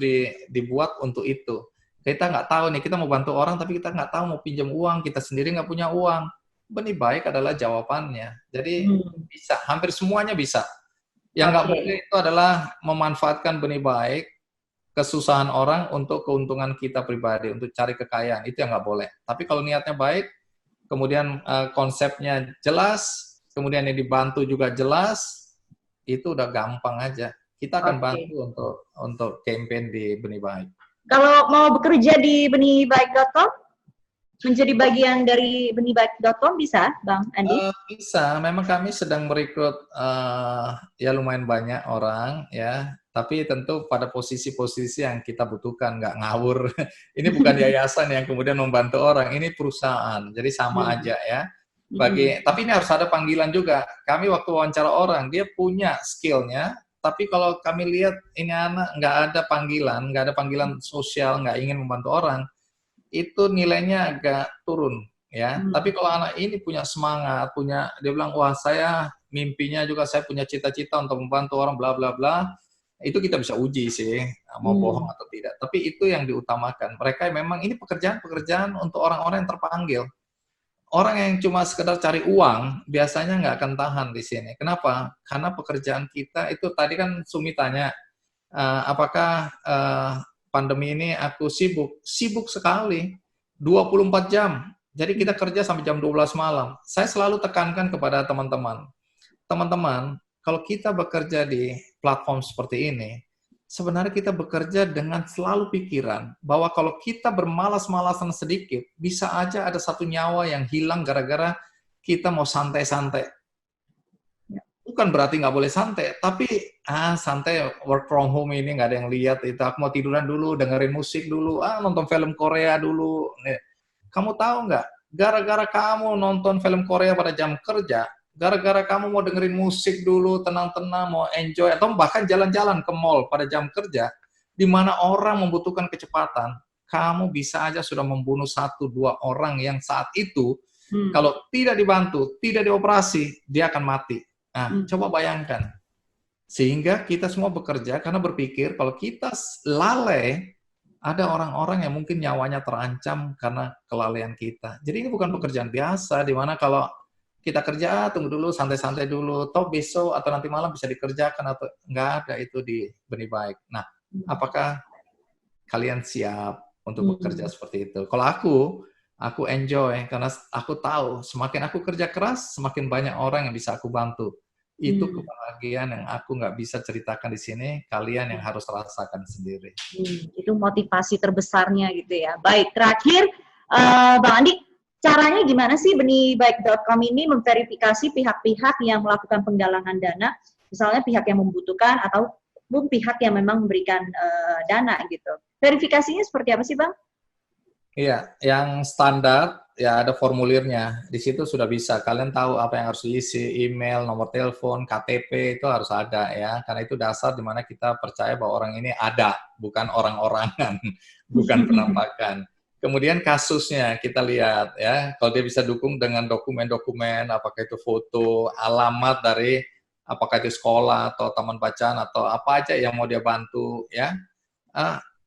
dibuat untuk itu. Kita nggak tahu nih, kita mau bantu orang, tapi kita nggak tahu mau pinjam uang, kita sendiri nggak punya uang. Benih Baik adalah jawabannya. Jadi bisa, hampir semuanya bisa. Yang nggak boleh itu adalah memanfaatkan Benih Baik, kesusahan orang untuk keuntungan kita pribadi, untuk cari kekayaan. Itu yang nggak boleh. Tapi kalau niatnya baik, kemudian konsepnya jelas, kemudian yang dibantu juga jelas, itu udah gampang aja. Kita akan bantu untuk campaign di Benih Baik. Kalau mau bekerja di benihbaik.com, menjadi bagian dari benihbaik.com bisa, Bang Andi? Bisa. Memang kami sedang merekrut ya lumayan banyak orang, ya. Tapi tentu pada posisi-posisi yang kita butuhkan, nggak ngawur. Ini bukan yayasan yang kemudian membantu orang, ini perusahaan. Jadi sama aja, ya. Tapi ini harus ada panggilan juga. Kami waktu wawancara orang, dia punya skill-nya, tapi kalau kami lihat ini anak nggak ada panggilan sosial, nggak ingin membantu orang, itu nilainya agak turun, ya. Tapi kalau anak ini punya semangat, dia bilang, wah saya mimpinya juga, saya punya cita-cita untuk membantu orang, bla bla bla, itu kita bisa uji sih, mau bohong atau tidak. Tapi itu yang diutamakan. Mereka memang ini pekerjaan-pekerjaan untuk orang-orang yang terpanggil. orang yang cuma sekedar cari uang biasanya nggak akan tahan di sini. Kenapa? Karena pekerjaan kita itu tadi kan Sumi tanya, apakah pandemi ini aku sibuk? Sibuk sekali, 24 jam. Jadi kita kerja sampai jam 12 malam. Saya selalu tekankan kepada teman-teman. Teman-teman, kalau kita bekerja di platform seperti ini, sebenarnya kita bekerja dengan selalu pikiran bahwa kalau kita bermalas-malasan sedikit, bisa aja ada satu nyawa yang hilang gara-gara kita mau santai-santai. Bukan berarti nggak boleh santai, tapi santai work from home ini nggak ada yang lihat, itu aku mau tiduran dulu, dengerin musik dulu, nonton film Korea dulu. Nih, kamu tahu nggak, gara-gara kamu nonton film Korea pada jam kerja, gara-gara kamu mau dengerin musik dulu, tenang-tenang, mau enjoy, atau bahkan jalan-jalan ke mall pada jam kerja, di mana orang membutuhkan kecepatan, kamu bisa aja sudah membunuh 1-2 orang yang saat itu, kalau tidak dibantu, tidak dioperasi, dia akan mati. Nah, coba bayangkan. Sehingga kita semua bekerja karena berpikir kalau kita lalai, ada orang-orang yang mungkin nyawanya terancam karena kelalaian kita. Jadi ini bukan pekerjaan biasa, di mana kalau kita kerja, tunggu dulu, santai-santai dulu, toh besok atau nanti malam bisa dikerjakan, atau nggak ada itu di Benih Baik. Nah, apakah kalian siap untuk bekerja seperti itu? Kalau aku enjoy, karena aku tahu semakin aku kerja keras, semakin banyak orang yang bisa aku bantu. Itu kebahagiaan yang aku nggak bisa ceritakan di sini, kalian yang harus rasakan sendiri. Itu motivasi terbesarnya gitu ya. Baik, terakhir Bang Andi, caranya gimana sih benihbaik.com ini memverifikasi pihak-pihak yang melakukan penggalangan dana, misalnya pihak yang membutuhkan ataupun pihak yang memang memberikan dana gitu. Verifikasinya seperti apa sih, Bang? Iya, yang standar ya ada formulirnya. Di situ sudah bisa. Kalian tahu apa yang harus diisi, email, nomor telepon, KTP itu harus ada ya. Karena itu dasar di mana kita percaya bahwa orang ini ada, bukan orang-orangan, bukan penampakan. Kemudian kasusnya kita lihat ya, kalau dia bisa dukung dengan dokumen-dokumen, apakah itu foto, alamat dari apakah itu sekolah atau taman bacaan atau apa aja yang mau dia bantu ya,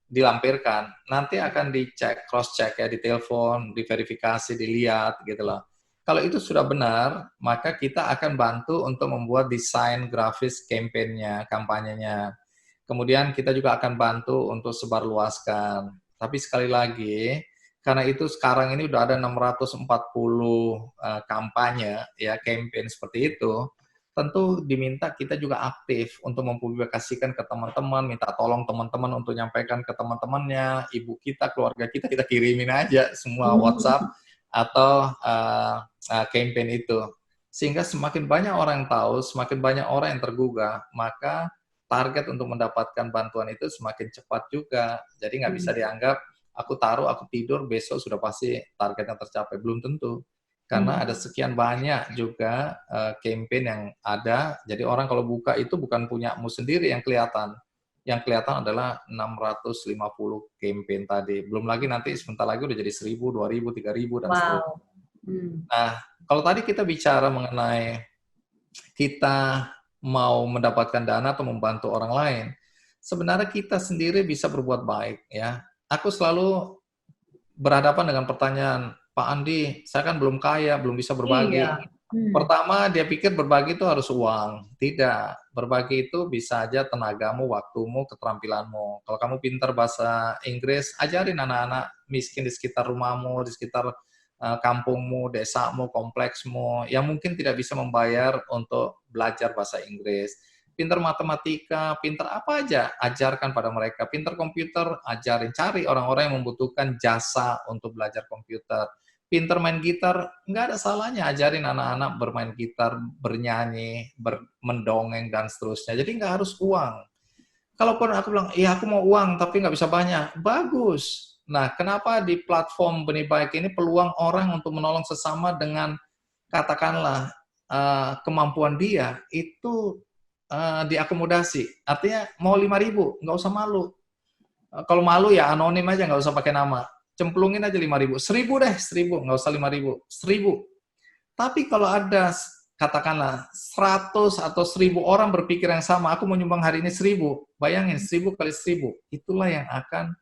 dilampirkan. Nanti akan dicek, cross check ya, ditelepon, diverifikasi, dilihat gitu loh. Kalau itu sudah benar, maka kita akan bantu untuk membuat desain grafis kampanyenya, kampanyenya. Kemudian kita juga akan bantu untuk sebarluaskan. Tapi sekali lagi, karena itu sekarang ini udah ada 640 kampanye, ya, campaign seperti itu, tentu diminta kita juga aktif untuk mempublikasikan ke teman-teman, minta tolong teman-teman untuk nyampaikan ke teman-temannya, ibu kita, keluarga kita kirimin aja semua WhatsApp atau campaign itu. Sehingga semakin banyak orang yang tahu, semakin banyak orang yang tergugah, maka target untuk mendapatkan bantuan itu semakin cepat juga. Jadi nggak bisa dianggap, aku taruh, aku tidur, besok sudah pasti targetnya tercapai. Belum tentu. Karena ada sekian banyak juga campaign yang ada. Jadi orang kalau buka itu bukan punyamu sendiri yang kelihatan. Yang kelihatan adalah 650 campaign tadi. Belum lagi nanti sebentar lagi udah jadi 1.000, 2.000, 3.000, dan seterusnya. Nah, kalau tadi kita bicara mengenai kita mau mendapatkan dana atau membantu orang lain, sebenarnya kita sendiri bisa berbuat baik ya. Aku selalu berhadapan dengan pertanyaan, Pak Andi, saya kan belum kaya, belum bisa berbagi. Iya. Pertama, dia pikir berbagi itu harus uang. Tidak. Berbagi itu bisa aja tenagamu, waktumu, keterampilanmu. Kalau kamu pintar bahasa Inggris, ajarin anak-anak miskin di sekitar rumahmu, di sekitar kampungmu, desamu, kompleksmu, yang mungkin tidak bisa membayar untuk belajar bahasa Inggris. Pintar matematika, pintar apa aja, ajarkan pada mereka. Pintar komputer, ajarin. Cari orang-orang yang membutuhkan jasa untuk belajar komputer. Pintar main gitar, nggak ada salahnya ajarin anak-anak bermain gitar, bernyanyi, mendongeng, dan seterusnya. Jadi nggak harus uang. Kalaupun aku bilang, iya aku mau uang, tapi nggak bisa banyak. Bagus. Nah, kenapa di platform Benih Baik ini peluang orang untuk menolong sesama dengan, katakanlah, kemampuan dia, itu diakomodasi. Artinya, mau 5.000, nggak usah malu. Kalau malu ya anonim aja, nggak usah pakai nama. Cemplungin aja 5.000. 1.000 deh, 1.000. Nggak usah 5.000. 1.000. Tapi kalau ada, katakanlah, 100 atau 1.000 orang berpikir yang sama, aku mau nyumbang hari ini 1.000. Bayangin, 1.000 kali 1.000. Itulah yang akan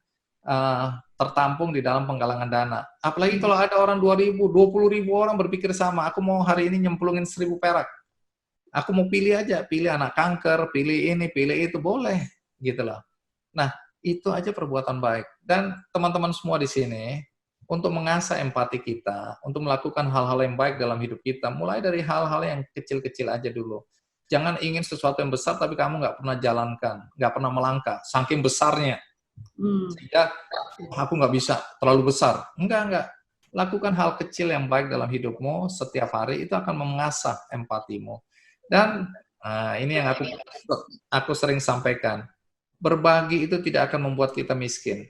tertampung di dalam penggalangan dana. Apalagi kalau ada orang 2.000, 20.000 orang berpikir sama, aku mau hari ini nyemplungin 1.000 perak. Aku mau pilih aja, pilih anak kanker, pilih ini, pilih itu, boleh, gitu loh. Nah, itu aja perbuatan baik. Dan teman-teman semua di sini, untuk mengasah empati kita, untuk melakukan hal-hal yang baik dalam hidup kita, mulai dari hal-hal yang kecil-kecil aja dulu. Jangan ingin sesuatu yang besar, tapi kamu nggak pernah jalankan, nggak pernah melangkah, saking besarnya. Sehingga aku nggak bisa, terlalu besar. Enggak. Lakukan hal kecil yang baik dalam hidupmu setiap hari, itu akan mengasah empatimu. Dan ini yang aku sering sampaikan, berbagi itu tidak akan membuat kita miskin.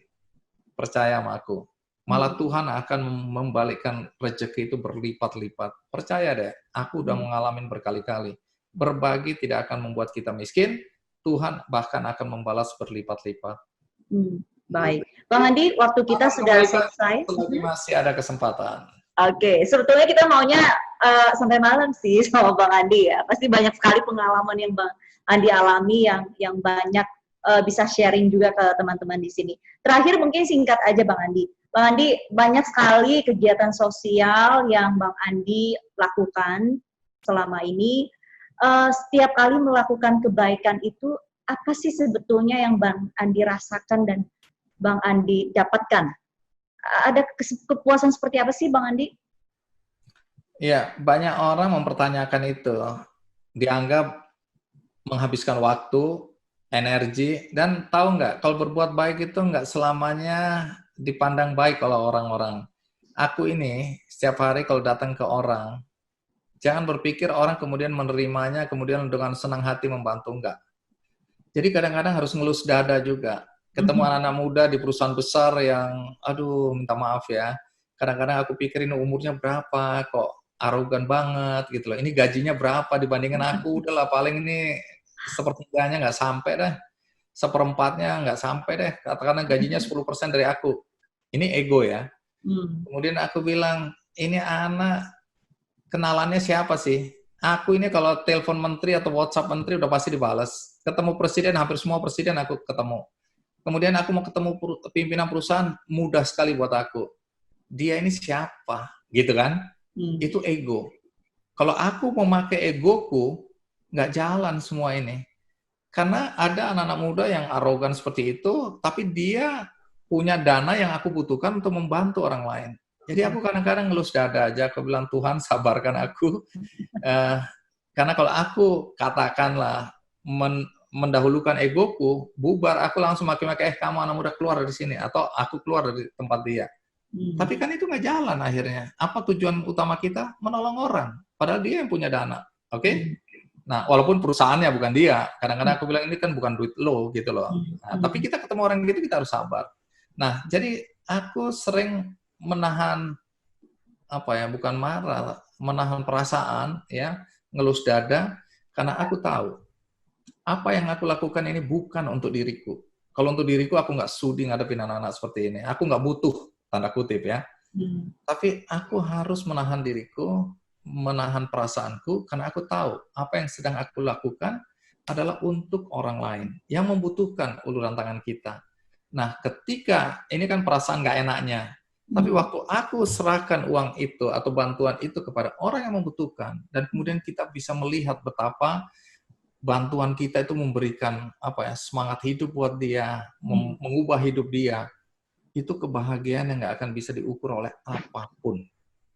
Percaya sama aku. Malah Tuhan akan membalikkan rezeki itu berlipat-lipat. Percaya deh, aku udah mengalami berkali-kali. Berbagi tidak akan membuat kita miskin, Tuhan bahkan akan membalas berlipat-lipat. Baik. Bang Andi, waktu kita sudah selesai. Selagi masih ada kesempatan. Oke, sebetulnya kita maunya sampai malam sih sama Bang Andi ya. Pasti banyak sekali pengalaman yang Bang Andi alami yang banyak bisa sharing juga ke teman-teman di sini. Terakhir mungkin singkat aja Bang Andi. Bang Andi, banyak sekali kegiatan sosial yang Bang Andi lakukan selama ini. Setiap kali melakukan kebaikan itu, apa sih sebetulnya yang Bang Andi rasakan dan Bang Andi dapatkan? Ada kepuasan seperti apa sih Bang Andi? Ya, banyak orang mempertanyakan itu. Dianggap menghabiskan waktu, energi, dan tahu nggak, kalau berbuat baik itu nggak selamanya dipandang baik oleh orang-orang. Aku ini, setiap hari kalau datang ke orang, jangan berpikir orang kemudian menerimanya, kemudian dengan senang hati membantu, enggak. Jadi kadang-kadang harus ngelus dada juga. Ketemu anak-anak muda di perusahaan besar yang, aduh, minta maaf ya, kadang-kadang aku pikirin umurnya berapa, kok arogan banget gitu loh. Ini gajinya berapa dibandingkan aku, udahlah paling ini sepertiganya nggak sampai deh, seperempatnya nggak sampai deh, katakanlah gajinya 10% dari aku. Ini ego ya. Kemudian aku bilang, ini anak kenalannya siapa sih? Aku ini kalau telepon menteri atau WhatsApp menteri udah pasti dibalas. Ketemu presiden, hampir semua presiden aku ketemu. Kemudian aku mau ketemu pimpinan perusahaan, mudah sekali buat aku. Dia ini siapa? Gitu kan? Itu ego. Kalau aku memakai egoku, nggak jalan semua ini. Karena ada anak-anak muda yang arogan seperti itu, tapi dia punya dana yang aku butuhkan untuk membantu orang lain. Jadi aku kadang-kadang ngelus dada aja, aku bilang, Tuhan sabarkan aku. Karena kalau aku katakanlah mendahulukan egoku, bubar, aku langsung maki-maki, kamu anak muda keluar dari sini, atau aku keluar dari tempat dia. Tapi kan itu nggak jalan akhirnya. Apa tujuan utama kita? Menolong orang. Padahal dia yang punya dana. Oke? Nah, walaupun perusahaannya bukan dia. Kadang-kadang aku bilang, ini kan bukan duit lo, gitu loh. Nah, tapi kita ketemu orang gitu, kita harus sabar. Nah, jadi aku sering menahan, bukan marah, menahan perasaan, ya, ngelus dada, karena aku tahu, apa yang aku lakukan ini bukan untuk diriku. Kalau untuk diriku, aku nggak sudi ngadepin anak-anak seperti ini. Aku nggak butuh, tanda kutip ya. Tapi aku harus menahan diriku, menahan perasaanku, karena aku tahu apa yang sedang aku lakukan adalah untuk orang lain yang membutuhkan uluran tangan kita. Nah, ketika ini kan perasaan nggak enaknya, tapi waktu aku serahkan uang itu atau bantuan itu kepada orang yang membutuhkan, dan kemudian kita bisa melihat betapa bantuan kita itu memberikan semangat hidup buat dia, mengubah hidup dia, itu kebahagiaan yang nggak akan bisa diukur oleh apapun.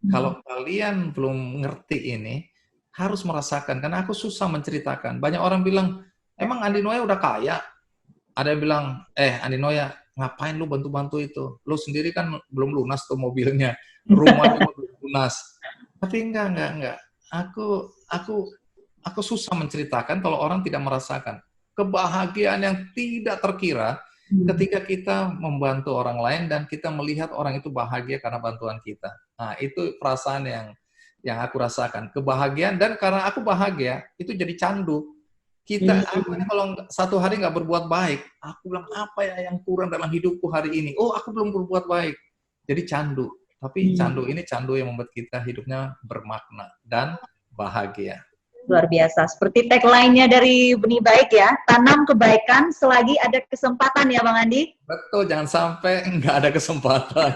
Kalau kalian belum ngerti ini, harus merasakan, karena aku susah menceritakan. Banyak orang bilang, emang Andi Noya udah kaya? Ada yang bilang, Andi Noya, ngapain lu bantu-bantu itu? Lu sendiri kan belum lunas tuh mobilnya, rumah juga belum lunas. Tapi enggak. Aku susah menceritakan kalau orang tidak merasakan kebahagiaan yang tidak terkira ketika kita membantu orang lain dan kita melihat orang itu bahagia karena bantuan kita. Nah, itu perasaan yang aku rasakan. Kebahagiaan, dan karena aku bahagia, itu jadi candu. Aku ini kalau satu hari nggak berbuat baik, aku bilang, apa ya yang kurang dalam hidupku hari ini? Oh, aku belum berbuat baik. Jadi candu. Tapi candu ini candu yang membuat kita hidupnya bermakna dan bahagia. Luar biasa. Seperti tagline-nya dari Benih Baik ya, tanam kebaikan selagi ada kesempatan ya Bang Andi. Betul, jangan sampai nggak ada kesempatan.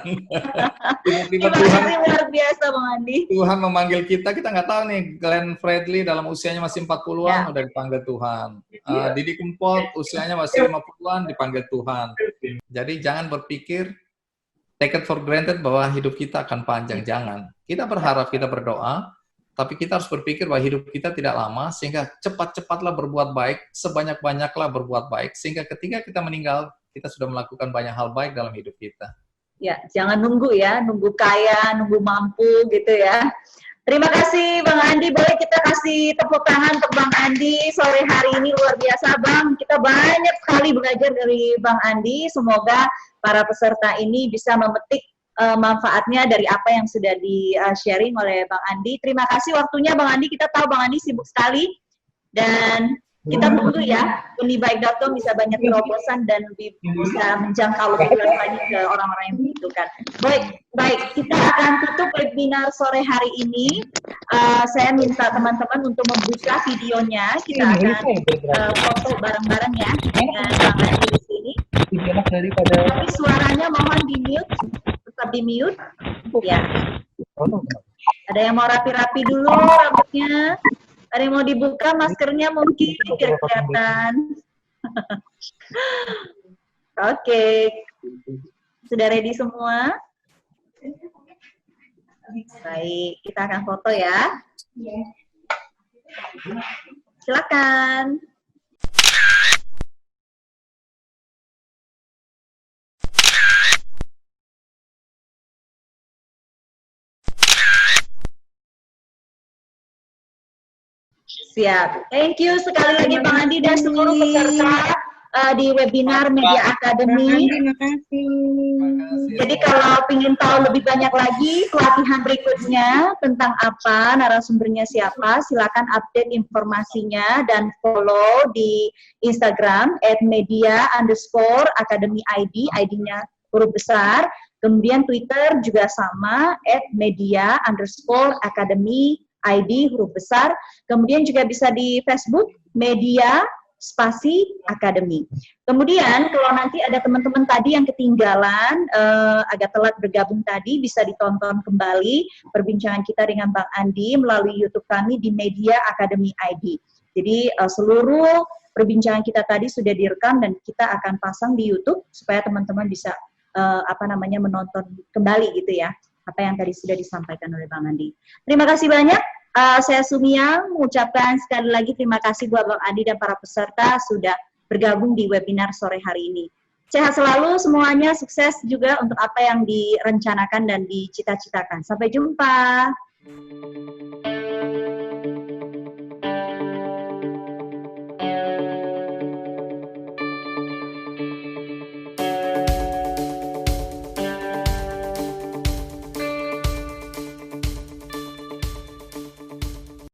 Terima Tiba-tiba Tuhan, kasih luar biasa Bang Andi. Tuhan memanggil kita nggak tahu nih. Glenn Fredly dalam usianya masih 40-an Ya. udah dipanggil Tuhan. Didi Kempot usianya masih 50-an dipanggil Tuhan. Jadi jangan berpikir take it for granted bahwa hidup kita akan panjang. Jangan. Kita berharap, kita berdoa, tapi kita harus berpikir bahwa hidup kita tidak lama, sehingga cepat-cepatlah berbuat baik, sebanyak-banyaklah berbuat baik, sehingga ketika kita meninggal, kita sudah melakukan banyak hal baik dalam hidup kita. Ya, jangan nunggu ya, nunggu kaya, nunggu mampu gitu ya. Terima kasih Bang Andi, boleh kita kasih tepuk tangan untuk Bang Andi sore hari ini, luar biasa Bang. Kita banyak sekali belajar dari Bang Andi, semoga para peserta ini bisa memetik manfaatnya dari apa yang sudah di-sharing oleh Bang Andi. Terima kasih waktunya Bang Andi, kita tahu Bang Andi sibuk sekali, dan kita tunggu ya, benihbaik.com bisa banyak terobosan dan bisa menjangkau lebih luas lagi ke orang-orang yang membutuhkan. Baik, kita akan tutup webinar sore hari ini. Saya minta teman-teman untuk membuka videonya, kita akan foto bareng-bareng ya dengan Bang Andi di sini. Tapi suaranya mohon di-mute, tetap di-mute. Ya. Ada yang mau rapi-rapi dulu rambutnya? Ada yang mau dibuka maskernya mungkin biar kelihatan. Oke. Sudah ready semua? Baik, kita akan foto ya. Silakan. Siap. Thank you sekali lagi Bang Andi dan seluruh peserta di webinar Media Academy. Terima kasih. Jadi kalau ingin tahu lebih banyak lagi pelatihan berikutnya tentang apa, narasumbernya siapa, silakan update informasinya dan follow di Instagram @media_academy_id, ID-nya huruf besar. Kemudian Twitter juga sama @media_academy ID huruf besar, kemudian juga bisa di Facebook Media Spasi Academy. Kemudian kalau nanti ada teman-teman tadi yang ketinggalan, agak telat bergabung tadi, bisa ditonton kembali perbincangan kita dengan Bang Andi melalui YouTube kami di Media Academy ID. Jadi seluruh perbincangan kita tadi sudah direkam dan kita akan pasang di YouTube supaya teman-teman bisa menonton kembali gitu ya, apa yang tadi sudah disampaikan oleh Bang Andi. Terima kasih banyak. Saya Sumiang mengucapkan sekali lagi terima kasih buat Bang Andi dan para peserta sudah bergabung di webinar sore hari ini. Sehat selalu semuanya, sukses juga untuk apa yang direncanakan dan dicita-citakan. Sampai jumpa.